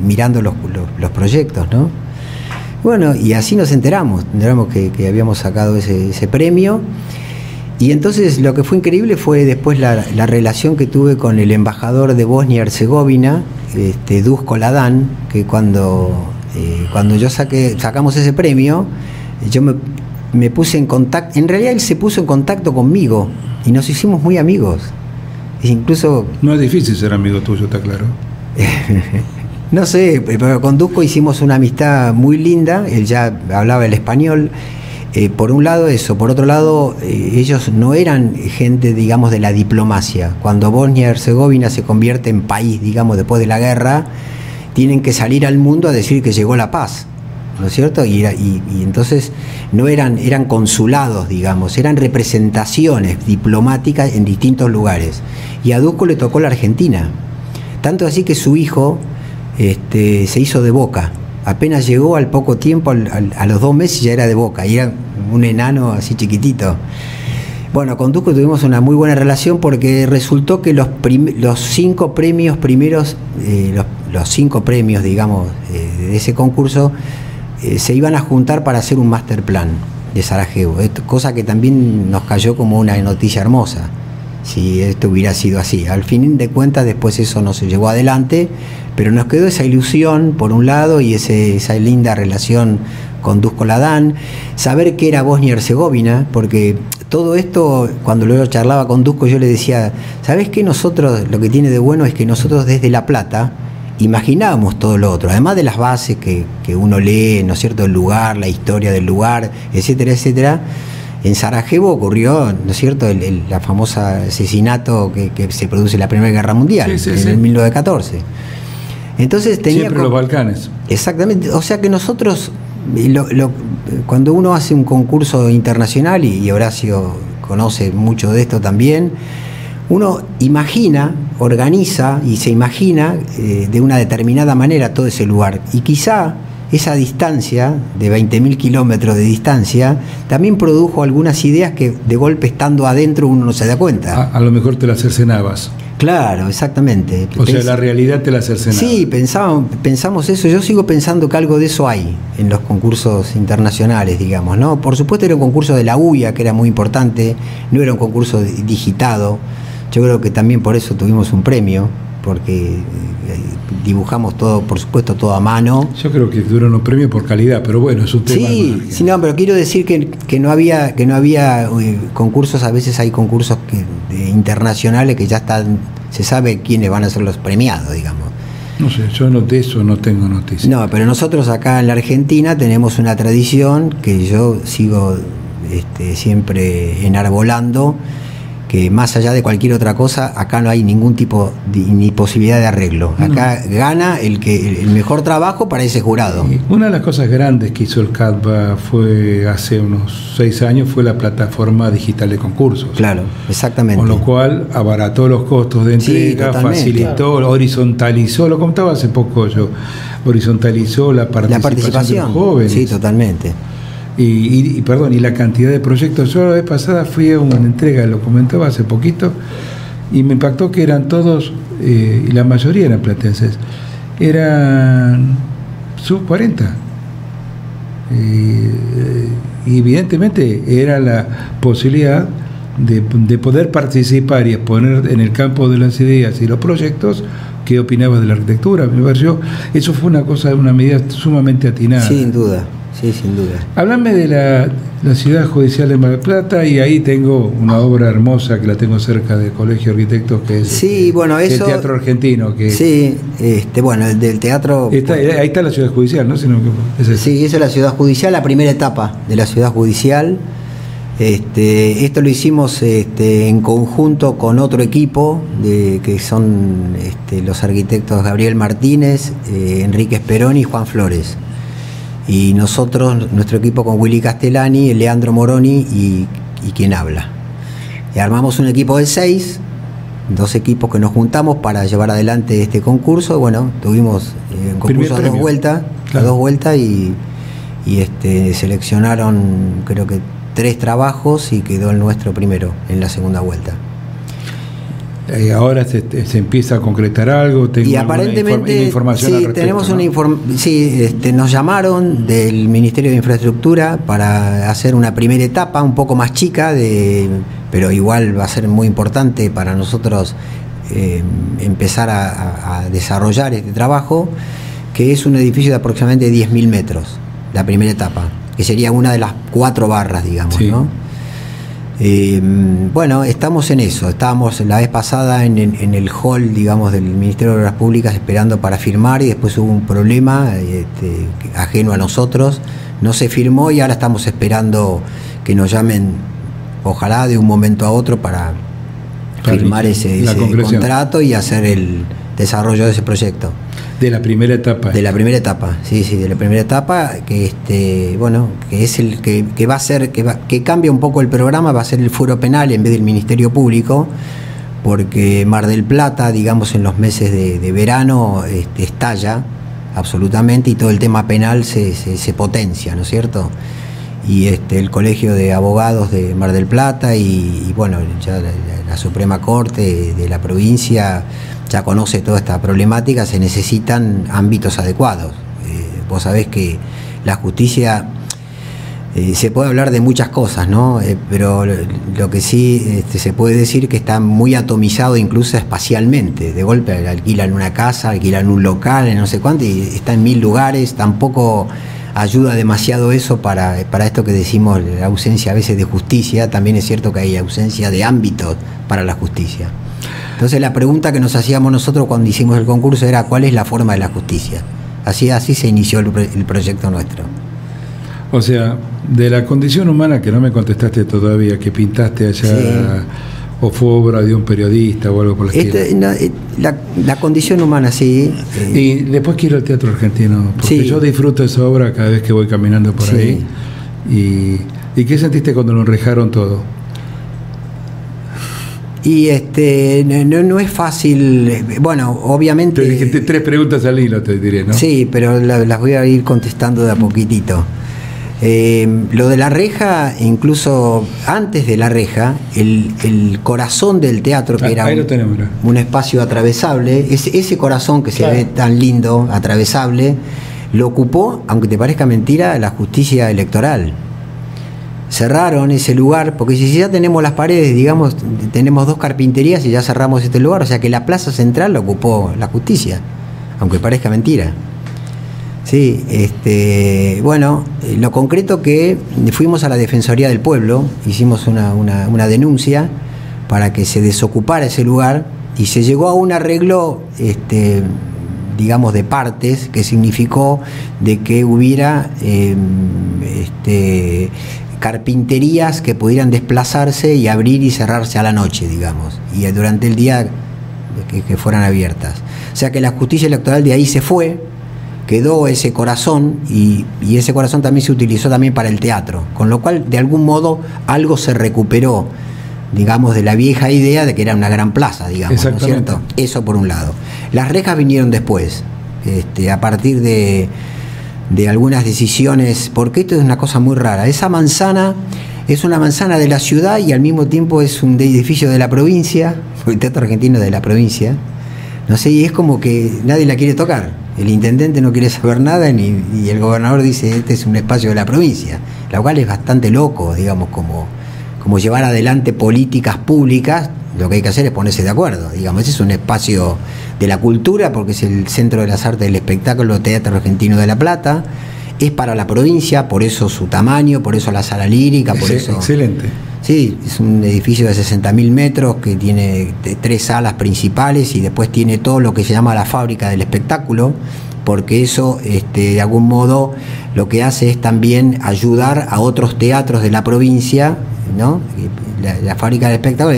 mirando los proyectos, ¿no? Bueno, y así nos enteramos que habíamos sacado ese premio. Y entonces lo que fue increíble fue después la relación que tuve con el embajador de Bosnia y Herzegovina, Duško Ladan, que cuando sacamos ese premio, yo me puse en contacto. En realidad él se puso en contacto conmigo y nos hicimos muy amigos. Incluso... No es difícil ser amigo tuyo, está claro. No sé, pero con Duško hicimos una amistad muy linda. Él ya hablaba el español. Por un lado eso, por otro lado ellos no eran gente, digamos, de la diplomacia. Cuando Bosnia y Herzegovina se convierte en país, digamos, después de la guerra, tienen que salir al mundo a decir que llegó la paz, ¿no es cierto? Y entonces no eran consulados, digamos, eran representaciones diplomáticas en distintos lugares. Y a Duško le tocó la Argentina, tanto así que su hijo se hizo de Boca. Apenas llegó, al poco tiempo, a los 2 meses ya era de Boca, y era un enano así chiquitito. Bueno, con Duško tuvimos una muy buena relación porque resultó que los 5 premios primeros, los 5 premios, digamos, de ese concurso, se iban a juntar para hacer un master plan de Sarajevo, cosa que también nos cayó como una noticia hermosa, si esto hubiera sido así. Al fin de cuentas después eso no se llevó adelante, pero nos quedó esa ilusión por un lado y esa linda relación con Duško Ladan, saber que era Bosnia y Herzegovina, porque todo esto, cuando luego charlaba con Duško, yo le decía, ¿sabés qué? Nosotros, lo que tiene de bueno es que nosotros desde La Plata imaginábamos todo lo otro, además de las bases que uno lee, ¿no es cierto?, el lugar, la historia del lugar, etcétera, etcétera. En Sarajevo ocurrió, ¿no es cierto?, la famosa asesinato que se produce en la Primera Guerra Mundial, en 1914. Entonces tenía siempre los Balcanes. Exactamente, o sea que nosotros, cuando uno hace un concurso internacional, y Horacio conoce mucho de esto también, uno imagina, organiza y se imagina de una determinada manera todo ese lugar, y quizá esa distancia de 20.000 kilómetros de distancia también produjo algunas ideas que de golpe estando adentro uno no se da cuenta. A lo mejor te las cercenabas. Claro, exactamente. O sea, la realidad te la cercenaba. Sí, pensamos eso. Yo sigo pensando que algo de eso hay en los concursos internacionales, digamos, ¿no? Por supuesto era un concurso de la UIA, que era muy importante, no era un concurso digitado. Yo creo que también por eso tuvimos un premio, porque dibujamos todo, por supuesto, todo a mano. Yo creo que tuvieron un premio por calidad, pero bueno, es un tema. Sí, no, pero quiero decir que no había concursos. A veces hay concursos internacionales que ya están, se sabe quiénes van a ser los premiados, digamos. No sé, yo de eso no tengo noticias. No, pero nosotros acá en la Argentina tenemos una tradición que yo sigo siempre enarbolando, que más allá de cualquier otra cosa, acá no hay ningún tipo ni posibilidad de arreglo. Acá gana el mejor trabajo para ese jurado. Una de las cosas grandes que hizo el CADBA fue hace unos 6 años, fue la plataforma digital de concursos. Claro, exactamente. Con lo cual abarató los costos de entrega, facilitó, horizontalizó, lo contaba hace poco yo, horizontalizó la participación de los jóvenes. Sí, totalmente. Y la cantidad de proyectos. Yo la vez pasada fui a una entrega, lo comentaba hace poquito, y me impactó que eran todos, y la mayoría eran platenses, eran sub 40. Y evidentemente era la posibilidad de poder participar y exponer en el campo de las ideas y los proyectos, ¿qué opinabas de la arquitectura? Me pareció, eso fue una medida sumamente atinada. Sin duda, sí, sin duda. Háblame de la ciudad judicial de Mar del Plata, y ahí tengo una obra hermosa que la tengo cerca del Colegio de Arquitectos, que es sí, bueno, eso, el Teatro Argentino. Que sí, bueno, el del teatro... ahí está la ciudad judicial, ¿no? Sí, esa es la ciudad judicial, la primera etapa de la ciudad judicial. Esto lo hicimos en conjunto con otro equipo que son los arquitectos Gabriel Martínez, Enrique Speroni y Juan Flores, y nosotros, nuestro equipo, con Willy Castellani, Leandro Moroni y quien habla. Y armamos un equipo de 6, 2 equipos que nos juntamos para llevar adelante este concurso. Bueno, tuvimos un concurso a 2 vueltas, claro. A 2 vueltas y seleccionaron, creo que 3 trabajos, y quedó el nuestro primero en la segunda vuelta. Ahora se empieza a concretar algo. Y aparentemente información sí, tenemos, ¿no? Nos llamaron del Ministerio de Infraestructura para hacer una primera etapa un poco más chica, pero igual va a ser muy importante para nosotros empezar a desarrollar este trabajo, que es un edificio de aproximadamente 10.000 metros, la primera etapa, que sería una de las 4 barras, digamos, sí. ¿No? Bueno, estamos en eso. Estábamos la vez pasada en el hall, digamos, del Ministerio de Obras Públicas, esperando para firmar, y después hubo un problema ajeno a nosotros, no se firmó, y ahora estamos esperando que nos llamen, ojalá de un momento a otro, para firmar ese contrato y hacer el desarrollo de ese proyecto. De la primera etapa. De la primera etapa, sí, de la primera etapa, que bueno, que es el que va a ser, que cambia un poco el programa, va a ser el fuero penal en vez del Ministerio Público, porque Mar del Plata, digamos, en los meses de verano estalla absolutamente, y todo el tema penal se potencia, ¿no es cierto? Y el Colegio de Abogados de Mar del Plata y bueno, ya la Suprema Corte de la provincia ya conoce toda esta problemática. Se necesitan ámbitos adecuados. Vos sabés que la justicia, se puede hablar de muchas cosas, ¿no? Pero lo que sí se puede decir que está muy atomizado, incluso espacialmente. De golpe alquilan una casa, alquilan un local, no sé cuánto, y está en 1000 lugares. Tampoco ayuda demasiado eso para esto que decimos, la ausencia a veces de justicia. También es cierto que hay ausencia de ámbitos para la justicia. Entonces la pregunta que nos hacíamos nosotros cuando hicimos el concurso era: ¿cuál es la forma de la justicia? Así se inició el proyecto nuestro. O sea, de la condición humana, que no me contestaste todavía, que pintaste allá, sí. ¿O fue obra de un periodista o algo por el estilo? La condición humana, sí. Y después quiero el Teatro Argentino, porque sí, yo disfruto esa obra cada vez que voy caminando por ahí. ¿Y qué sentiste cuando lo enrejaron todo? Y no es fácil. Bueno, obviamente. Te dije 3 preguntas al hilo, te diré, ¿no? Sí, pero las voy a ir contestando de a poquitito. Lo de la reja, incluso antes de la reja, el corazón del teatro, que era un espacio atravesable, ese corazón que se ve tan lindo, atravesable, lo ocupó, aunque te parezca mentira, la justicia electoral. Cerraron ese lugar, porque si ya tenemos las paredes, digamos, tenemos 2 carpinterías y ya cerramos este lugar, o sea que la plaza central la ocupó la justicia, aunque parezca mentira. Sí, bueno, lo concreto que fuimos a la Defensoría del Pueblo, hicimos una denuncia para que se desocupara ese lugar, y se llegó a un arreglo, digamos, de partes, que significó de que hubiera carpinterías que pudieran desplazarse y abrir y cerrarse a la noche, digamos, y durante el día que fueran abiertas. O sea que la justicia electoral de ahí se fue, quedó ese corazón, y ese corazón también se utilizó también para el teatro, con lo cual de algún modo algo se recuperó, digamos, de la vieja idea de que era una gran plaza, digamos, ¿no es cierto? Eso por un lado. Las rejas vinieron después, a partir de algunas decisiones, porque esto es una cosa muy rara. Esa manzana es una manzana de la ciudad y al mismo tiempo es un edificio de la provincia, porque el Teatro Argentino es de la provincia, no sé, y es como que nadie la quiere tocar. El intendente no quiere saber nada, y el gobernador dice: este es un espacio de la provincia, lo cual es bastante loco, digamos, como llevar adelante políticas públicas, lo que hay que hacer es ponerse de acuerdo. Digamos, ese es un espacio de la cultura porque es el centro de las artes del espectáculo, Teatro Argentino de La Plata. Es para la provincia, por eso su tamaño, por eso la sala lírica, por eso... Excelente. Sí, es un edificio de 60.000 metros que tiene 3 salas principales y después tiene todo lo que se llama la fábrica del espectáculo, porque eso de algún modo lo que hace es también ayudar a otros teatros de la provincia, ¿no? La fábrica del espectáculo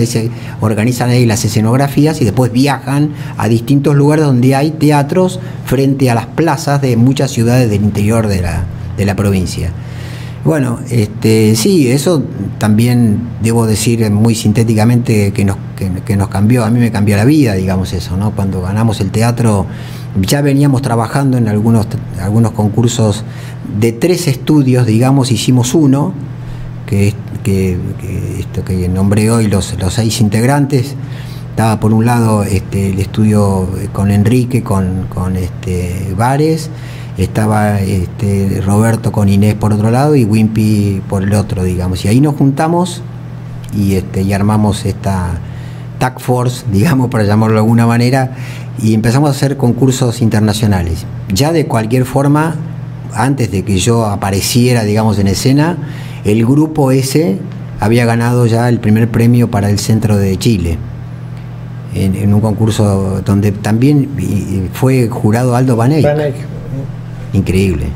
organizan ahí las escenografías y después viajan a distintos lugares donde hay teatros frente a las plazas de muchas ciudades del interior de la provincia. Bueno, sí, eso también debo decir muy sintéticamente que nos cambió, a mí me cambió la vida, digamos eso, ¿no? Cuando ganamos el teatro, ya veníamos trabajando en algunos concursos de 3 estudios, digamos, hicimos uno, que nombré hoy los 6 integrantes. Estaba por un lado el estudio con Enrique, con Vares. Estaba Roberto con Inés por otro lado y Wimpy por el otro, digamos. Y ahí nos juntamos y armamos esta task force, digamos, para llamarlo de alguna manera, y empezamos a hacer concursos internacionales. Ya de cualquier forma, antes de que yo apareciera, digamos, en escena, el grupo ese había ganado ya el primer premio para el centro de Chile. En un concurso donde también fue jurado Aldo Van Eyck. Increíble.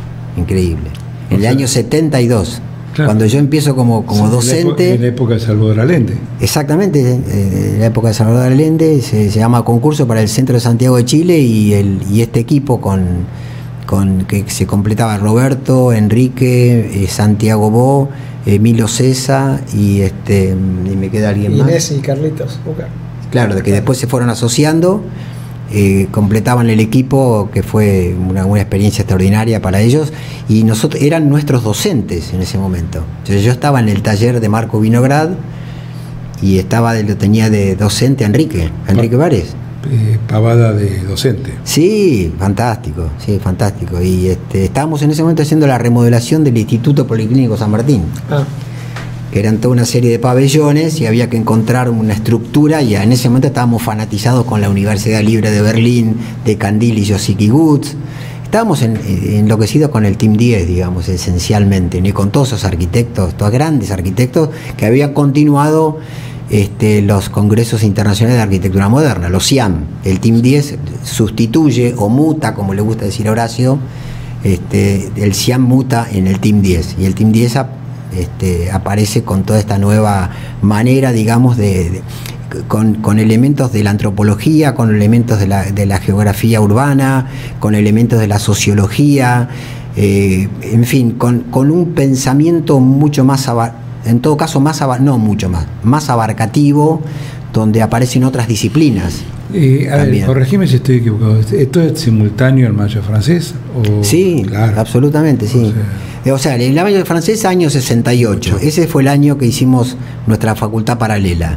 En el año 72, claro. Cuando yo empiezo como docente. En la época de Salvador Allende. Exactamente, en la época de Salvador Allende, se llama concurso para el centro de Santiago de Chile y este equipo con que se completaba Roberto, Enrique, Santiago Bo, Emilio Cesa y me queda alguien más. Inés y Carlitos. Okay. Claro, de que después se fueron asociando. Completaban el equipo, que fue una experiencia extraordinaria para ellos, y nosotros eran nuestros docentes en ese momento. Entonces yo estaba en el taller de Marco Vinograd y tenía de docente a Enrique Vares. Pavada de docente. Sí, fantástico. Y estábamos en ese momento haciendo la remodelación del Instituto Policlínico San Martín. Que eran toda una serie de pabellones y había que encontrar una estructura, y en ese momento estábamos fanatizados con la Universidad Libre de Berlín, de Candil y Josiki Goods. Estábamos enloquecidos con el Team 10, digamos, esencialmente, y con todos esos arquitectos, todos grandes arquitectos que habían continuado los congresos internacionales de arquitectura moderna, los CIAM. El Team 10 sustituye o muta, como le gusta decir a Horacio, el CIAM muta en el Team 10, y el Team 10 aparece con toda esta nueva manera, digamos, con elementos de la antropología, con elementos de la geografía urbana, con elementos de la sociología, en fin, con un pensamiento mucho más, en todo caso, más abarcativo, donde aparecen otras disciplinas. A ver, corregime si estoy equivocado. ¿Esto es simultáneo al Mayo francés? Sí, claro. Absolutamente, sí. O sea, el Mayo francés, año 68. Ese fue el año que hicimos nuestra facultad paralela.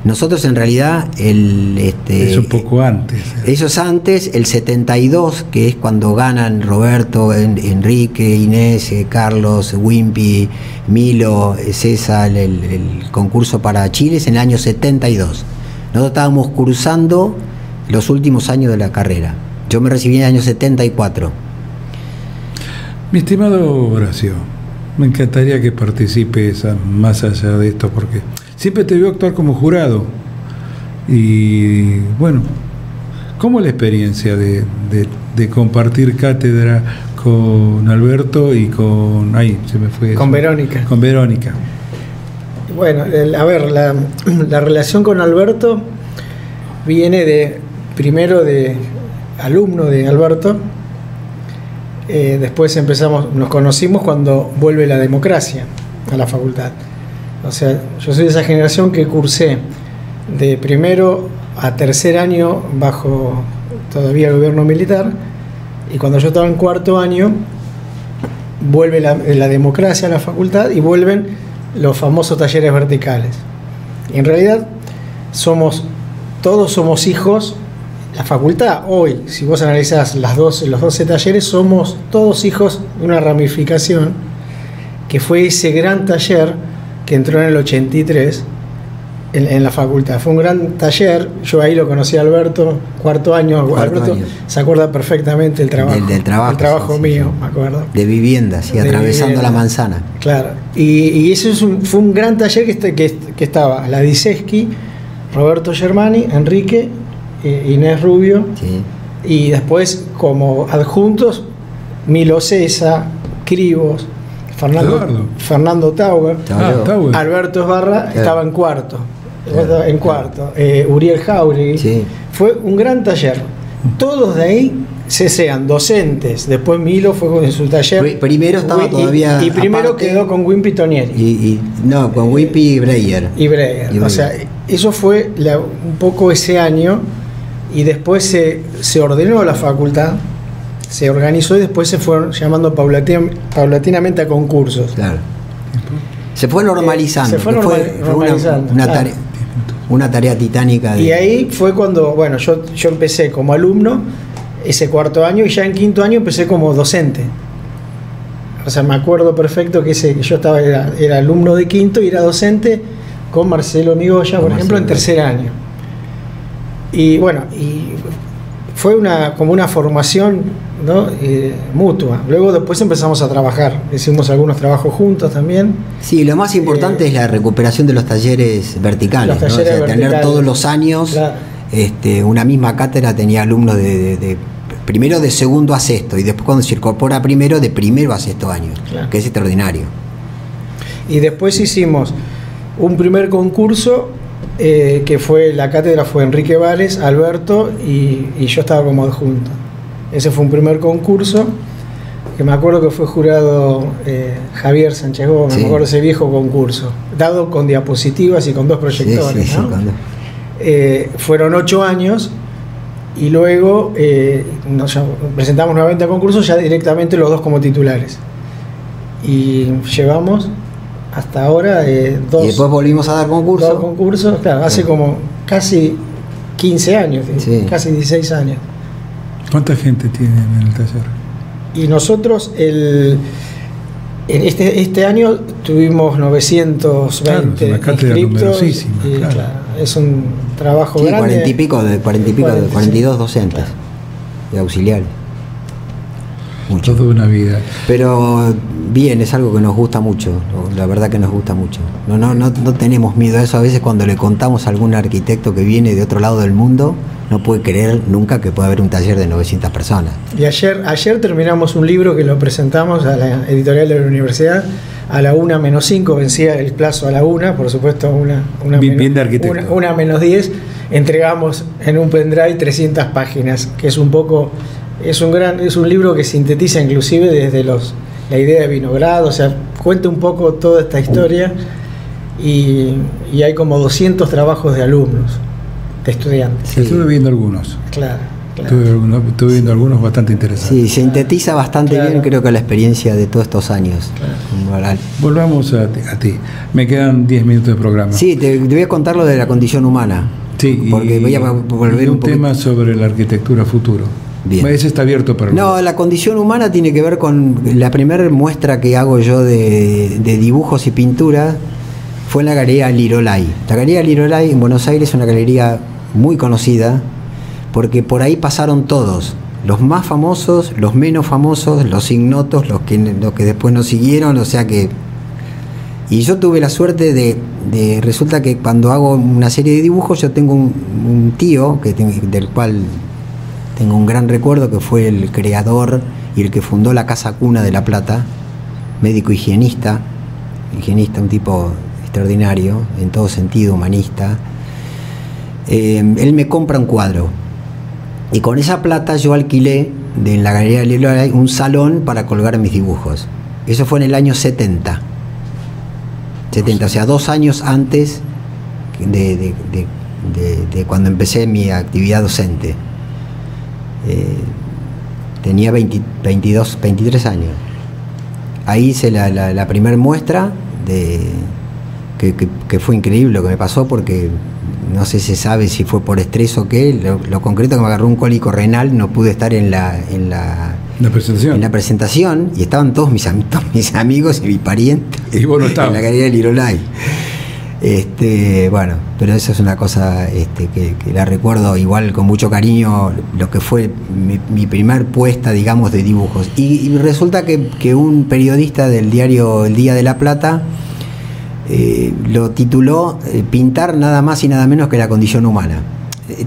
Nosotros, en realidad, es un poco antes. Eso es antes, el 72, que es cuando ganan Roberto, Enrique, Inés, Carlos, Wimpy, Milo, César, el concurso para Chile, es en el año 72. Nosotros estábamos cursando los últimos años de la carrera. Yo me recibí en el año 74. Mi estimado Horacio, me encantaría que participes más allá de esto, porque siempre te veo actuar como jurado. Y bueno, ¿cómo es la experiencia de compartir cátedra con Alberto y con... se me fue eso. Con Verónica. Con Verónica. Bueno, a ver, la relación con Alberto viene primero de alumno de Alberto. Después nos conocimos cuando vuelve la democracia a la facultad. O sea, yo soy de esa generación que cursé de primero a tercer año bajo todavía el gobierno militar, y cuando yo estaba en cuarto año vuelve la democracia a la facultad y vuelven los famosos talleres verticales. Y en realidad todos somos hijos. La facultad hoy, si vos analizás los 12 talleres, somos todos hijos de una ramificación que fue ese gran taller que entró en el 83 en la facultad. Fue un gran taller, yo ahí lo conocí a Alberto, cuarto año. Alberto se acuerda perfectamente del trabajo. Del trabajo. El trabajo sí, mío, sí. me acuerdo. De vivienda, sí, atravesando la manzana. Claro, y eso fue un gran taller que estaba Ladiseski, Roberto Germani, Enrique, Inés Rubio, Sí. y después como adjuntos Milo Cesa, Cribos, Fernando Tauber, Tauber. Alberto Esbarra estaba en cuarto. En cuarto, Uriel Jauregui. Sí. Fue un gran taller. Todos de ahí sean docentes. Después Milo fue en su taller. Primero estaba todavía. Y primero aparte, quedó con Wimpy Tonieri. No, con Wimpy y Breyer. Y Breyer. O sea, eso fue un poco ese año. Y después se ordenó la facultad, se organizó y después se fueron llamando paulatinamente a concursos. Claro. Se fue normalizando. Se fue normalizando. Una tarea titánica. Y ahí fue cuando, bueno, yo empecé como alumno ese cuarto año y ya en quinto año empecé como docente. O sea, me acuerdo perfecto que yo era alumno de quinto y era docente con Marcelo Migoya, por ejemplo, en tercer año. Y bueno, y fue como una formación, ¿no? Mutua. Luego después empezamos a trabajar, hicimos algunos trabajos juntos también. Sí, lo más importante es la recuperación de los talleres verticales, los talleres, ¿no? O sea, tener todos los años, claro. Una misma cátedra tenía alumnos de primero de segundo a sexto, y después cuando se incorpora primero, de primero a sexto año, claro. Que es extraordinario. Y después hicimos un primer concurso, que fue, la cátedra fue Enrique Vales, Alberto y yo estaba como adjunto. Ese fue un primer concurso, que me acuerdo que fue jurado Javier Sánchez Gómez, sí. Me acuerdo ese viejo concurso, dado con diapositivas y con 2 proyectores, sí, ¿no? Fueron 8 años y luego nos presentamos nuevamente a concurso, ya directamente los 2 como titulares. Y llevamos hasta ahora 2. Y después volvimos a dar concursos. 2 concursos, claro, hace como casi 15 años, sí. Casi 16 años. ¿Cuánta gente tienen en el taller? Y nosotros este año tuvimos 920 inscriptos. Claro. Claro, es un trabajo grande. 42 docentes de auxiliares. Mucho. Toda una vida. Pero bien, es algo que nos gusta mucho, la verdad que nos gusta mucho. No tenemos miedo a eso. A veces cuando le contamos a algún arquitecto que viene de otro lado del mundo, no puede creer nunca que puede haber un taller de 900 personas. Y ayer terminamos un libro que lo presentamos a la editorial de la universidad. A la 1:05 vencía el plazo a la 1, por supuesto, bien de arquitecto. 1:10. Entregamos en un pendrive 300 páginas, que es un poco... Es un libro que sintetiza inclusive desde la idea de Vinograd, o sea, cuenta un poco toda esta historia y hay como 200 trabajos de alumnos, de estudiantes. Sí. Estuve viendo algunos. Claro. Estuve viendo algunos bastante interesantes. Sí, sintetiza bastante bien, creo que la experiencia de todos estos años. Claro. Volvamos a ti. Me quedan 10 minutos de programa. Sí, te voy a contar lo de la condición humana. Sí, porque voy a volver un tema sobre la arquitectura futuro. Bien. Ese está abierto para... No, la condición humana tiene que ver con la primera muestra que hago yo de dibujos y pintura. Fue en la Galería Lirolay. La Galería Lirolay en Buenos Aires es una galería muy conocida porque por ahí pasaron todos, los más famosos, los menos famosos, los ignotos, los que después nos siguieron, o sea que... Y yo tuve la suerte de resulta que cuando hago una serie de dibujos, yo tengo un tío del cual tengo un gran recuerdo, que fue el creador y el que fundó la Casa Cuna de La Plata, médico higienista, un tipo extraordinario, en todo sentido, humanista. Él me compra un cuadro y con esa plata yo alquilé en la Galería de Lirolay un salón para colgar mis dibujos. Eso fue en el año 70, o sea, 2 años antes de cuando empecé mi actividad docente. Tenía 23 años. Ahí hice la primera muestra que fue increíble lo que me pasó, porque no sé si se sabe si fue por estrés o qué. Lo concreto que me agarró un cólico renal, no pude estar en la presentación y estaban todos mis amigos y mis parientes Y vos no estabas. En la galería del Irolai. Bueno, pero eso es una cosa que la recuerdo igual con mucho cariño, lo que fue mi primer puesta, digamos, de dibujos. Y resulta que un periodista del diario El Día de la Plata lo tituló Pintar nada más y nada menos que la condición humana.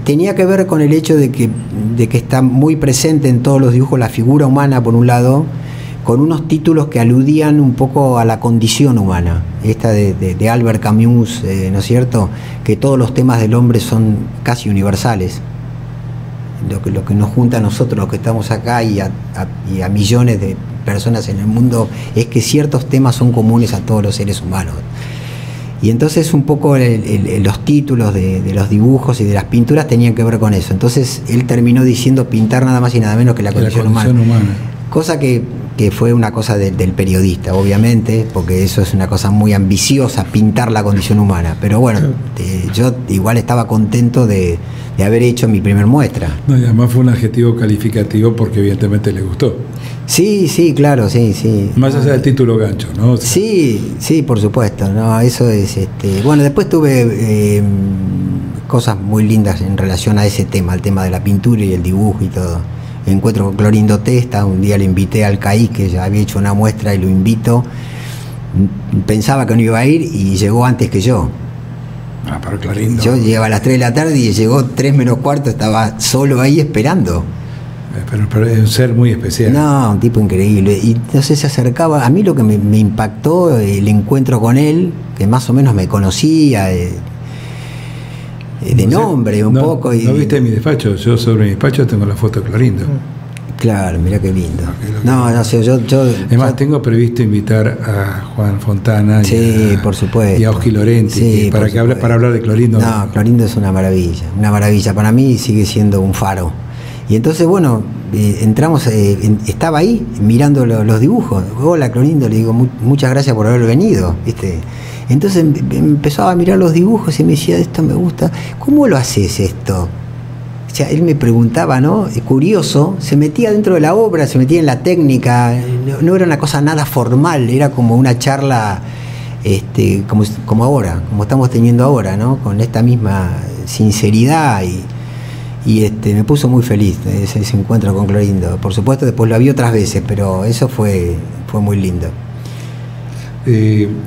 Tenía que ver con el hecho de que está muy presente en todos los dibujos la figura humana, por un lado, con unos títulos que aludían un poco a la condición humana, esta de Albert Camus, ¿no es cierto?, que todos los temas del hombre son casi universales. Lo que nos junta a nosotros, los que estamos acá, y a millones de personas en el mundo, es que ciertos temas son comunes a todos los seres humanos. Y entonces un poco los títulos de los dibujos y de las pinturas tenían que ver con eso. Entonces él terminó diciendo pintar nada más y nada menos que la condición humana. Cosa que fue una cosa del periodista, obviamente, porque eso es una cosa muy ambiciosa, pintar la condición humana. Pero bueno, yo igual estaba contento de haber hecho mi primer muestra. No, y además fue un adjetivo calificativo porque evidentemente le gustó. Sí, claro, sí. Más allá del título gancho, ¿no? O sea, sí, por supuesto. No, eso es. Bueno, después tuve cosas muy lindas en relación a ese tema, el tema de la pintura y el dibujo y todo. Encuentro con Clorindo Testa, un día le invité al CAI, que ya había hecho una muestra, y lo invito. Pensaba que no iba a ir y llegó antes que yo. Pero Clorindo. Yo llegaba a las 3 de la tarde y llegó 3 menos cuarto, estaba solo ahí esperando. Pero es un ser muy especial. No, un tipo increíble. Y entonces se acercaba. A mí lo que me impactó el encuentro con él, que más o menos me conocía de nombre un poco. ¿No viste mi despacho? Yo sobre mi despacho tengo la foto de Clorindo. Claro, mirá qué lindo. No sé, yo además tengo previsto invitar a Juan Fontana por supuesto, y a Osky Lorenti, para hablar de Clorindo. No, Clorindo es una maravilla. Para mí sigue siendo un faro. Y entonces, bueno, entramos, estaba ahí mirando los dibujos. Hola, Clorindo, le digo, muchas gracias por haber venido, ¿viste? Entonces empezaba a mirar los dibujos y me decía, esto me gusta. ¿Cómo lo haces esto? O sea, él me preguntaba, ¿no? Curioso, se metía dentro de la obra, se metía en la técnica. No era una cosa nada formal, era como una charla como ahora, como estamos teniendo ahora, ¿no? Con esta misma sinceridad y me puso muy feliz ese encuentro con Clorindo. Por supuesto, después lo vi otras veces, pero eso fue muy lindo.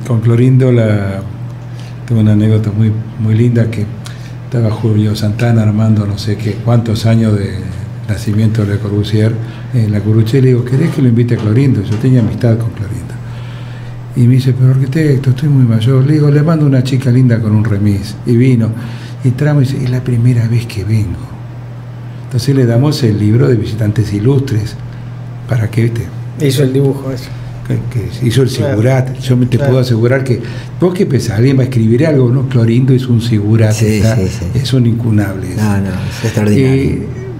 Con Clorindo tengo una anécdota muy, muy linda, que estaba Julio Santana armando no sé qué cuántos años de nacimiento de Le Corbusier en la Curuché. Le digo, ¿querés que lo invite a Clorindo? Yo tenía amistad con Clorindo. Y me dice, pero arquitecto, estoy muy mayor. Le digo, le mando una chica linda con un remis. Y vino. Y entramos y dice, es la primera vez que vengo. Entonces le damos el libro de visitantes ilustres para que, ¿viste? Hizo el dibujo eso. Que hizo el sigurat. Yo te puedo asegurar que vos que pensás, alguien va a escribir algo, ¿no? Clorindo hizo un sigurat, sí. Es un incunable eso. No, es extraordinario.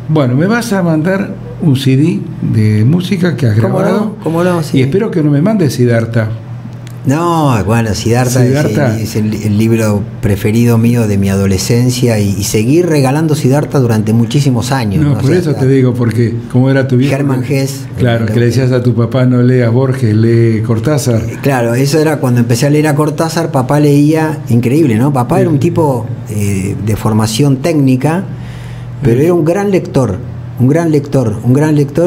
Bueno, me vas a mandar un CD de música que has grabado. ¿Cómo no? Sí. Y espero que no me mandes Siddhartha. No, bueno, Siddhartha es el libro preferido mío de mi adolescencia, y seguí regalando Siddhartha durante muchísimos años. No, por eso te digo, porque como era tu viejo. Hermann Hesse. Claro, que le decías a tu papá, no leas Borges, lee Cortázar. Claro, eso era cuando empecé a leer a Cortázar. Papá leía, increíble, ¿no? Papá era un tipo de formación técnica, pero era un gran lector,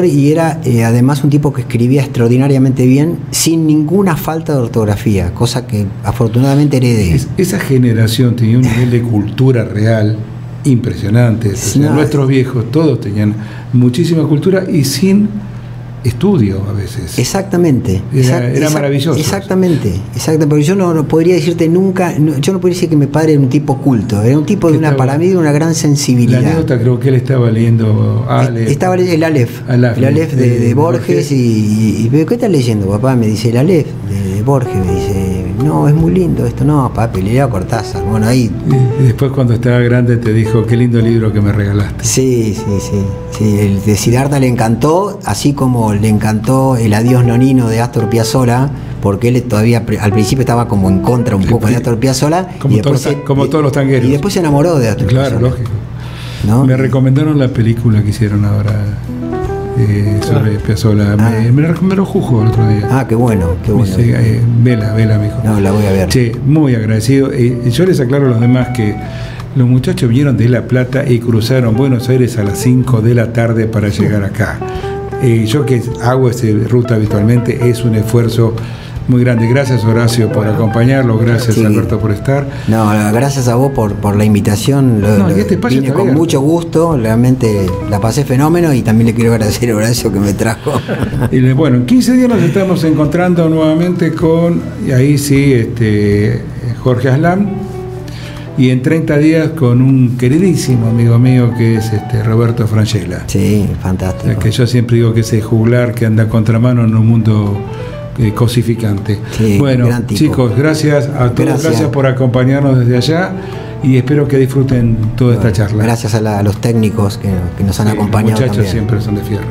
y era además un tipo que escribía extraordinariamente bien, sin ninguna falta de ortografía, cosa que afortunadamente heredé. Esa generación tenía un nivel de cultura real impresionante. O sea, nuestros viejos todos tenían muchísima cultura y sin estudio a veces. Exactamente. Era maravilloso. Exactamente. Porque yo no podría decirte nunca, yo no podría decir que mi padre era un tipo culto, era un tipo para mí de una gran sensibilidad. La anécdota, creo que él estaba leyendo estaba leyendo el Aleph de Borges, y ¿qué estás leyendo, papá? Me dice el Aleph de Borges, me dice, no, es muy lindo esto. No, papi, leía a Cortázar. Bueno, ahí. Y después cuando estaba grande te dijo, qué lindo libro que me regalaste. Sí, el de Siddhartha le encantó, así como le encantó El adiós nonino de Astor Piazzolla, porque él todavía al principio estaba como en contra un poco de Astor Piazzolla, como todos los tangueros. Y después se enamoró de Astor Piazzolla. Claro, lógico. ¿No? Me recomendaron la película que hicieron ahora sobre Piazzolla. Me lo juzgo el otro día. Ah, qué bueno, qué bueno. Me dice, vela, mijo. No, la voy a ver. Che, muy agradecido. Yo les aclaro a los demás que los muchachos vinieron de La Plata y cruzaron Buenos Aires a las 5 de la tarde para llegar acá. Yo que hago esa ruta habitualmente, es un esfuerzo muy grande. Gracias, Horacio, por acompañarlo. Gracias, sí. Alberto, por estar. No, gracias a vos por la invitación. Vine con mucho gusto, realmente la pasé fenómeno y también le quiero agradecer a Horacio que me trajo. Bueno, en 15 días nos estamos encontrando nuevamente con, y ahí sí, Jorge Aslam, y en 30 días con un queridísimo amigo mío que es Roberto Frangella. Sí, fantástico. Que yo siempre digo que ese juglar que anda a contramano en un mundo cosificante. Sí, bueno, chicos, gracias a todos, gracias por acompañarnos desde allá y espero que disfruten toda esta charla. Gracias a los técnicos que nos han acompañado. Los muchachos también. Siempre son de fierro.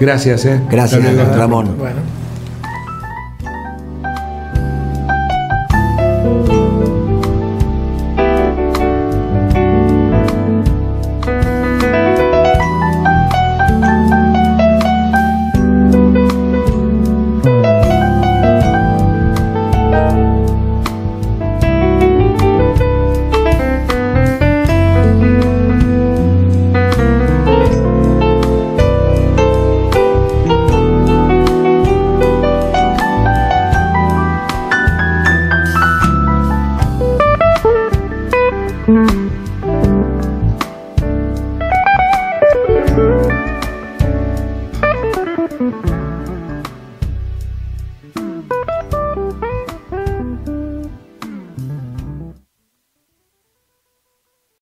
Gracias, Gracias, Ramón. Bueno.